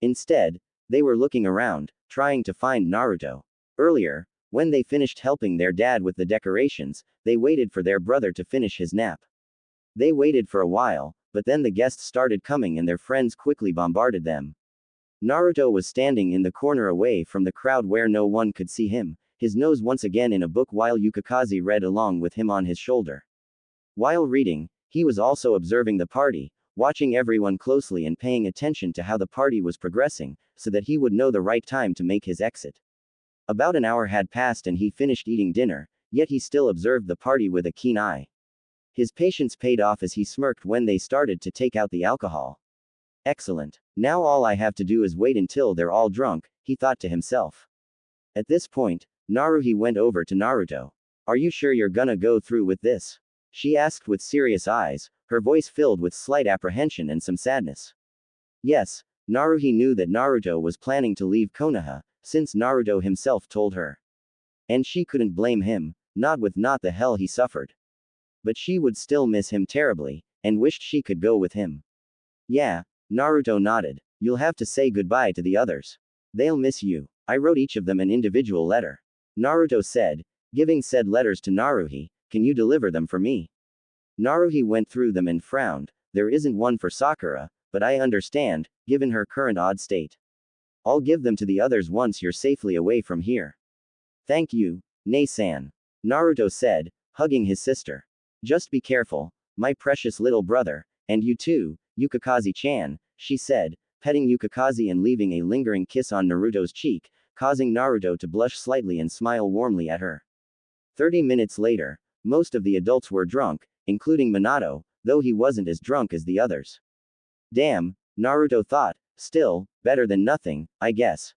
Instead, they were looking around, trying to find Naruto. Earlier, when they finished helping their dad with the decorations, they waited for their brother to finish his nap. They waited for a while, but then the guests started coming and their friends quickly bombarded them. Naruto was standing in the corner away from the crowd where no one could see him, his nose once again in a book while Yukikaze read along with him on his shoulder. While reading, he was also observing the party, watching everyone closely and paying attention to how the party was progressing, so that he would know the right time to make his exit. About an hour had passed and he finished eating dinner, yet he still observed the party with a keen eye. His patience paid off as he smirked when they started to take out the alcohol. Excellent. Now all I have to do is wait until they're all drunk, he thought to himself. At this point, Naruhi went over to Naruto. Are you sure you're gonna go through with this? She asked with serious eyes, her voice filled with slight apprehension and some sadness. Yes, Naruhi knew that Naruto was planning to leave Konoha, since Naruto himself told her. And she couldn't blame him, not with not the hell he suffered. But she would still miss him terribly, and wished she could go with him. Yeah, Naruto nodded. You'll have to say goodbye to the others. They'll miss you. I wrote each of them an individual letter. Naruto said, giving said letters to Naruhi. Can you deliver them for me? Naruhi went through them and frowned. There isn't one for Sakura, but I understand, given her current odd state. I'll give them to the others once you're safely away from here. Thank you, Nei-san. Naruto said, hugging his sister. Just be careful, my precious little brother, and you too, Yukikaze-chan, she said, petting Yukikaze and leaving a lingering kiss on Naruto's cheek, causing Naruto to blush slightly and smile warmly at her. 30 minutes later, most of the adults were drunk, including Minato, though he wasn't as drunk as the others. Damn, Naruto thought, still, better than nothing, I guess.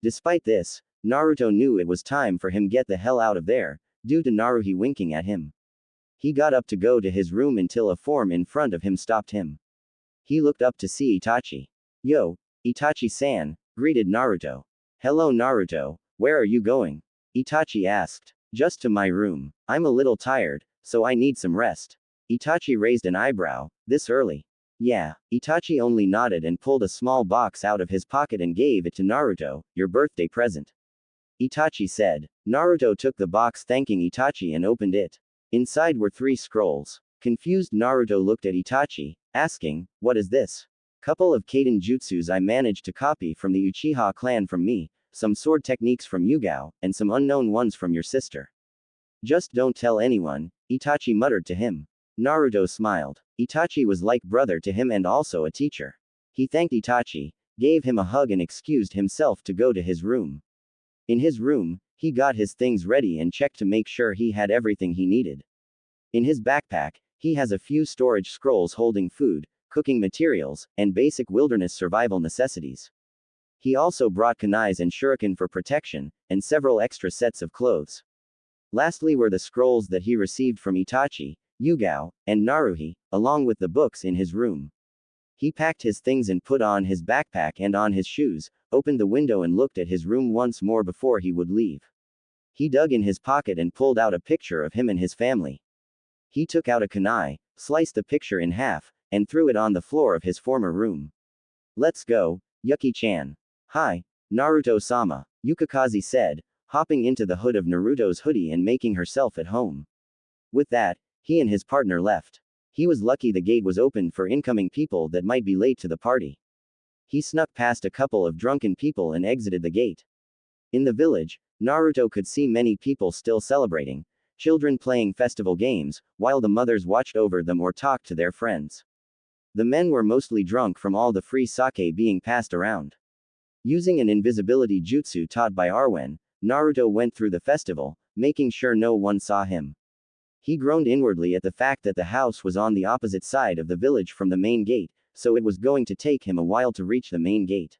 Despite this, Naruto knew it was time for him get the hell out of there, due to Naruhi winking at him. He got up to go to his room until a form in front of him stopped him. He looked up to see Itachi. Yo, Itachi-san, greeted Naruto. Hello Naruto, where are you going? Itachi asked. Just to my room. I'm a little tired, so I need some rest. Itachi raised an eyebrow. This early? Yeah. Itachi only nodded and pulled a small box out of his pocket and gave it to Naruto, your birthday present. Itachi said. Naruto took the box thanking Itachi and opened it. Inside were 3 scrolls. Confused Naruto looked at Itachi, asking, what is this? Couple of Kaden jutsus I managed to copy from the Uchiha clan from me, some sword techniques from Yugao, and some unknown ones from your sister. Just don't tell anyone, Itachi muttered to him. Naruto smiled. Itachi was like brother to him and also a teacher. He thanked Itachi, gave him a hug and excused himself to go to his room. In his room, he got his things ready and checked to make sure he had everything he needed. In his backpack, he has a few storage scrolls holding food, cooking materials, and basic wilderness survival necessities. He also brought kunais and shuriken for protection, and several extra sets of clothes. Lastly were the scrolls that he received from Itachi, Yugao, and Naruhi, along with the books in his room. He packed his things and put on his backpack and on his shoes, opened the window and looked at his room once more before he would leave. He dug in his pocket and pulled out a picture of him and his family. He took out a kunai, sliced the picture in half, and threw it on the floor of his former room. Let's go, Yuki-chan. Hi, Naruto-sama, Yukikaze said, hopping into the hood of Naruto's hoodie and making herself at home. With that, he and his partner left. He was lucky the gate was open for incoming people that might be late to the party. He snuck past a couple of drunken people and exited the gate. In the village, Naruto could see many people still celebrating, children playing festival games, while the mothers watched over them or talked to their friends. The men were mostly drunk from all the free sake being passed around. Using an invisibility jutsu taught by Arwen, Naruto went through the festival, making sure no one saw him. He groaned inwardly at the fact that the house was on the opposite side of the village from the main gate, so it was going to take him a while to reach the main gate.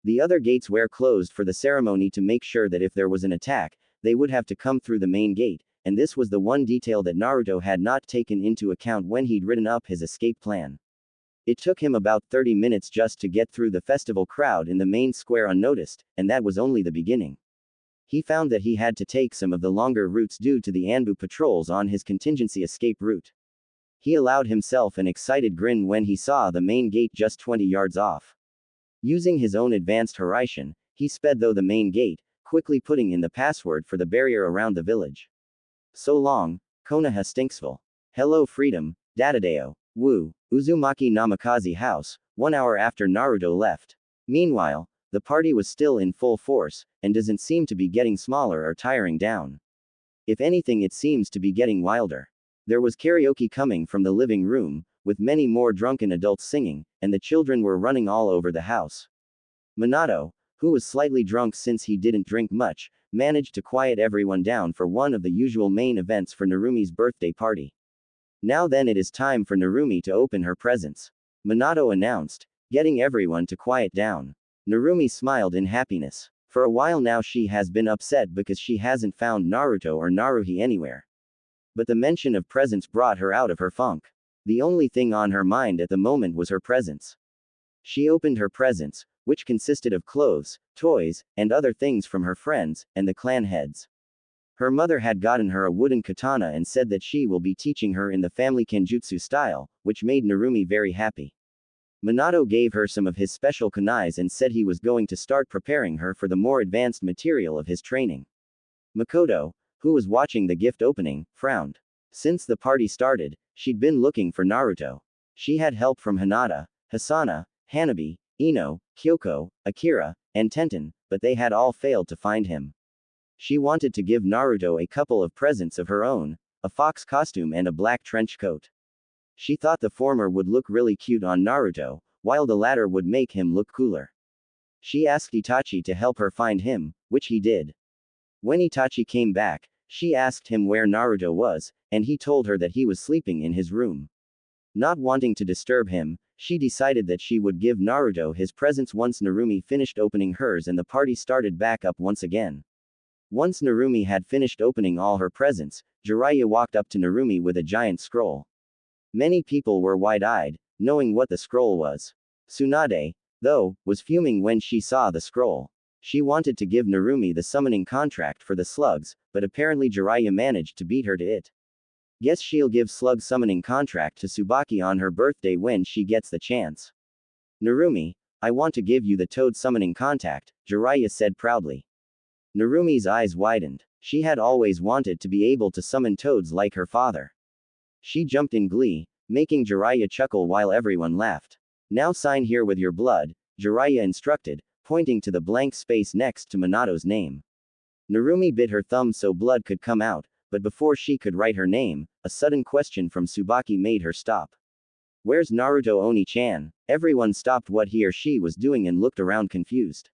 The other gates were closed for the ceremony to make sure that if there was an attack, they would have to come through the main gate, and this was the one detail that Naruto had not taken into account when he'd written up his escape plan. It took him about 30 minutes just to get through the festival crowd in the main square unnoticed, and that was only the beginning. He found that he had to take some of the longer routes due to the Anbu patrols on his contingency escape route. He allowed himself an excited grin when he saw the main gate just 20 yards off. Using his own advanced Hiraishin, he sped through the main gate, quickly putting in the password for the barrier around the village. So long, Konoha Stinksville. Hello freedom, Dadadeo. Woo, Uzumaki Namikaze house, 1 hour after Naruto left. Meanwhile, the party was still in full force, and doesn't seem to be getting smaller or tiring down. If anything, it seems to be getting wilder. There was karaoke coming from the living room, with many more drunken adults singing, and the children were running all over the house. Minato, who was slightly drunk since he didn't drink much, managed to quiet everyone down for one of the usual main events for Narumi's birthday party. Now then, it is time for Narumi to open her presents. Minato announced, getting everyone to quiet down. Narumi smiled in happiness. For a while now she has been upset because she hasn't found Naruto or Naruhi anywhere. But the mention of presents brought her out of her funk. The only thing on her mind at the moment was her presents. She opened her presents, which consisted of clothes, toys, and other things from her friends, and the clan heads. Her mother had gotten her a wooden katana and said that she will be teaching her in the family kenjutsu style, which made Narumi very happy. Minato gave her some of his special kunais and said he was going to start preparing her for the more advanced material of his training. Makoto, who was watching the gift opening, frowned. Since the party started, she'd been looking for Naruto. She had help from Hinata, Hisana, Hanabi, Ino, Kyoko, Akira, and Tenten, but they had all failed to find him. She wanted to give Naruto a couple of presents of her own, a fox costume and a black trench coat. She thought the former would look really cute on Naruto, while the latter would make him look cooler. She asked Itachi to help her find him, which he did. When Itachi came back, she asked him where Naruto was, and he told her that he was sleeping in his room. Not wanting to disturb him, she decided that she would give Naruto his presents once Narumi finished opening hers and the party started back up once again. Once Narumi had finished opening all her presents, Jiraiya walked up to Narumi with a giant scroll. Many people were wide-eyed, knowing what the scroll was. Tsunade, though, was fuming when she saw the scroll. She wanted to give Narumi the summoning contract for the slugs, but apparently Jiraiya managed to beat her to it. Guess she'll give slug summoning contract to Tsubaki on her birthday when she gets the chance. Narumi, I want to give you the toad summoning contact, Jiraiya said proudly. Narumi's eyes widened. She had always wanted to be able to summon toads like her father. She jumped in glee, making Jiraiya chuckle while everyone laughed. Now sign here with your blood, Jiraiya instructed, pointing to the blank space next to Minato's name. Narumi bit her thumb so blood could come out, but before she could write her name, a sudden question from Tsubaki made her stop. Where's Naruto Oni-chan? Everyone stopped what he or she was doing and looked around confused.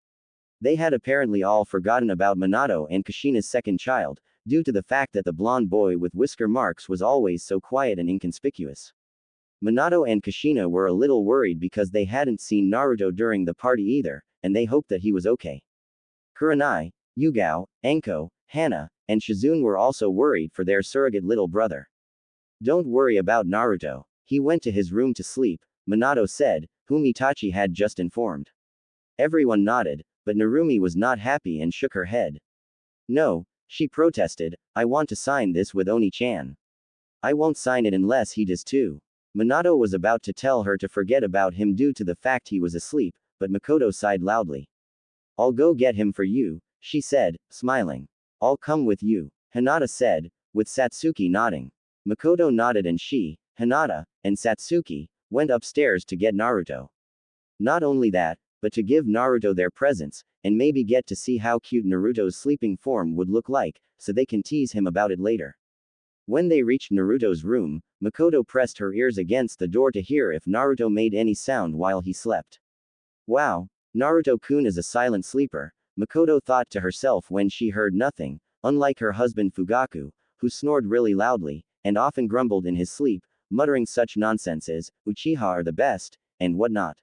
They had apparently all forgotten about Minato and Kushina's second child, due to the fact that the blonde boy with whisker marks was always so quiet and inconspicuous. Minato and Kushina were a little worried because they hadn't seen Naruto during the party either, and they hoped that he was okay. Kurenai, Yugao, Anko, Hana, and Shizune were also worried for their surrogate little brother. Don't worry about Naruto. He went to his room to sleep, Minato said, whom Itachi had just informed. Everyone nodded, but Narumi was not happy and shook her head. No, she protested, I want to sign this with Oni-chan. I won't sign it unless he does too. Minato was about to tell her to forget about him due to the fact he was asleep, but Makoto sighed loudly. I'll go get him for you, she said, smiling. I'll come with you, Hinata said, with Satsuki nodding. Makoto nodded and she, Hinata, and Satsuki, went upstairs to get Naruto. Not only that, but to give Naruto their presents, and maybe get to see how cute Naruto's sleeping form would look like, so they can tease him about it later. When they reached Naruto's room, Makoto pressed her ears against the door to hear if Naruto made any sound while he slept. Wow, Naruto-kun is a silent sleeper, Makoto thought to herself when she heard nothing, unlike her husband Fugaku, who snored really loudly, and often grumbled in his sleep, muttering such nonsense as, Uchiha are the best, and whatnot.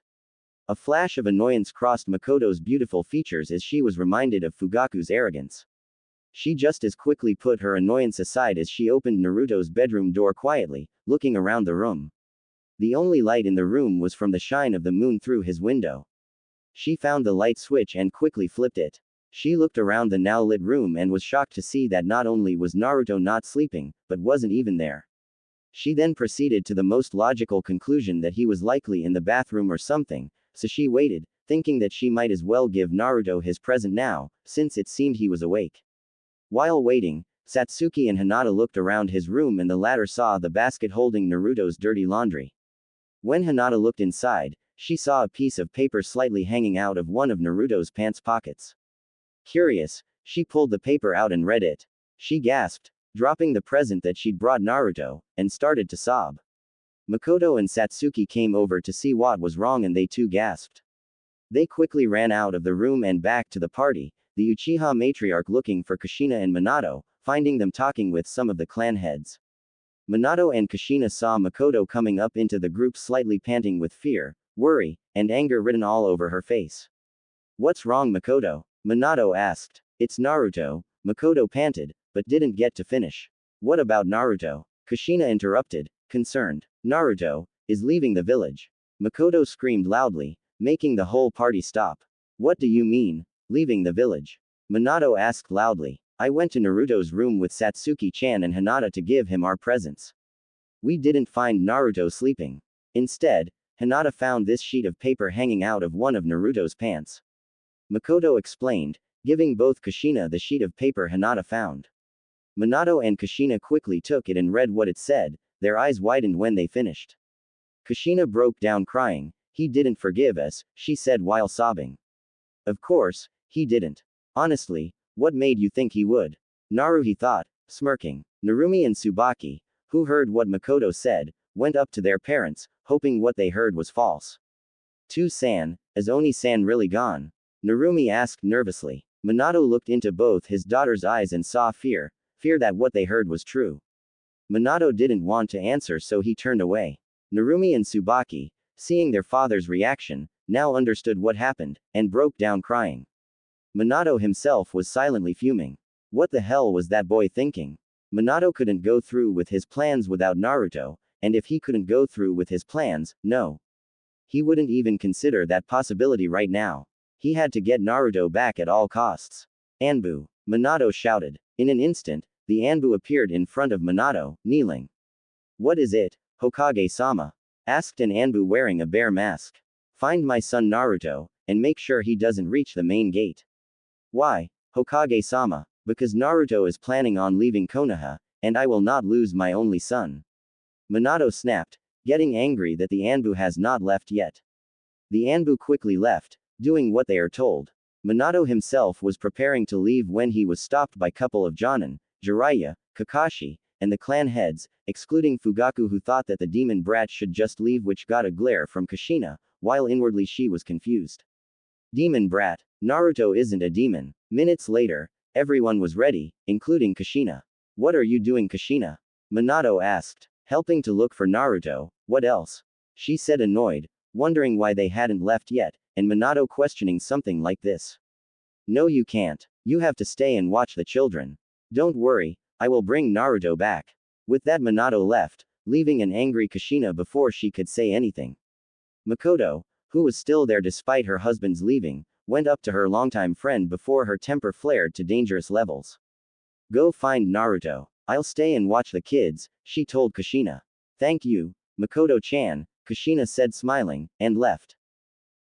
A flash of annoyance crossed Makoto's beautiful features as she was reminded of Fugaku's arrogance. She just as quickly put her annoyance aside as she opened Naruto's bedroom door quietly, looking around the room. The only light in the room was from the shine of the moon through his window. She found the light switch and quickly flipped it. She looked around the now lit room and was shocked to see that not only was Naruto not sleeping, but wasn't even there. She then proceeded to the most logical conclusion that he was likely in the bathroom or something, so she waited, thinking that she might as well give Naruto his present now, since it seemed he was awake. While waiting, Satsuki and Hinata looked around his room and the latter saw the basket holding Naruto's dirty laundry. When Hinata looked inside, she saw a piece of paper slightly hanging out of one of Naruto's pants pockets. Curious, she pulled the paper out and read it. She gasped, dropping the present that she'd brought Naruto, and started to sob. Makoto and Satsuki came over to see what was wrong and they too gasped. They quickly ran out of the room and back to the party, the Uchiha matriarch looking for Kushina and Minato, finding them talking with some of the clan heads. Minato and Kushina saw Makoto coming up into the group slightly panting with fear, worry, and anger written all over her face. What's wrong, Makoto? Minato asked. It's Naruto, Makoto panted, but didn't get to finish. What about Naruto? Kushina interrupted, concerned. Naruto is leaving the village. Makoto screamed loudly, making the whole party stop. What do you mean, leaving the village? Minato asked loudly. I went to Naruto's room with Satsuki-chan and Hinata to give him our presents. We didn't find Naruto sleeping. Instead, Hinata found this sheet of paper hanging out of one of Naruto's pants. Makoto explained, giving both Kushina the sheet of paper Hinata found. Minato and Kushina quickly took it and read what it said, their eyes widened when they finished. Kushina broke down crying. He didn't forgive us, she said while sobbing. Of course, he didn't. Honestly, what made you think he would? Naruhi thought, smirking. Narumi and Tsubaki, who heard what Makoto said, went up to their parents, hoping what they heard was false. To-san, is Oni-san really gone? Narumi asked nervously. Minato looked into both his daughter's eyes and saw fear that what they heard was true. Minato didn't want to answer so he turned away. Narumi and Tsubaki, seeing their father's reaction, now understood what happened, and broke down crying. Minato himself was silently fuming. What the hell was that boy thinking? Minato couldn't go through with his plans without Naruto, and if he couldn't go through with his plans, no. He wouldn't even consider that possibility right now. He had to get Naruto back at all costs. Anbu, Minato shouted. In an instant, the Anbu appeared in front of Minato, kneeling. What is it, Hokage-sama? Asked an Anbu wearing a bear mask. Find my son Naruto, and make sure he doesn't reach the main gate. Why, Hokage-sama? Because Naruto is planning on leaving Konoha, and I will not lose my only son. Minato snapped, getting angry that the Anbu has not left yet. The Anbu quickly left, doing what they are told. Minato himself was preparing to leave when he was stopped by couple of Jonin, Jiraiya, Kakashi, and the clan heads, excluding Fugaku who thought that the demon brat should just leave, which got a glare from Kushina, while inwardly she was confused. Demon brat. Naruto isn't a demon. Minutes later, everyone was ready, including Kushina. What are you doing, Kushina? Minato asked. Helping to look for Naruto. What else? She said, annoyed, wondering why they hadn't left yet, and Minato questioning something like this. No, you can't. You have to stay and watch the children. Don't worry, I will bring Naruto back. With that, Minato left, leaving an angry Kushina before she could say anything. Makoto, who was still there despite her husband's leaving, went up to her longtime friend before her temper flared to dangerous levels. Go find Naruto. I'll stay and watch the kids, she told Kushina. Thank you, Makoto-chan, Kushina said smiling, and left.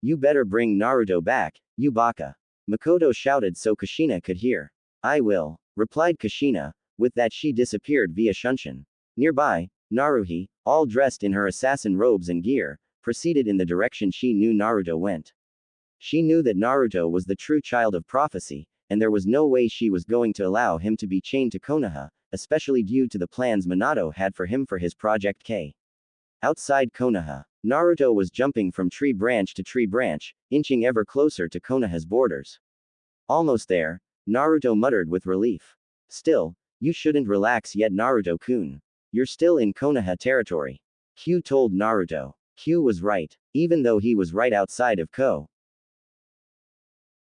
You better bring Naruto back, you baka. Makoto shouted so Kushina could hear. I will, replied Kushina. With that, she disappeared via Shunshin. Nearby, Naruhi, all dressed in her assassin robes and gear, proceeded in the direction she knew Naruto went. She knew that Naruto was the true child of prophecy, and there was no way she was going to allow him to be chained to Konoha, especially due to the plans Minato had for him for his Project K. Outside Konoha, Naruto was jumping from tree branch to tree branch, inching ever closer to Konoha's borders. Almost there, Naruto muttered with relief. Still, you shouldn't relax yet, Naruto-kun. You're still in Konoha territory. Q told Naruto. Q was right. Even though he was right outside of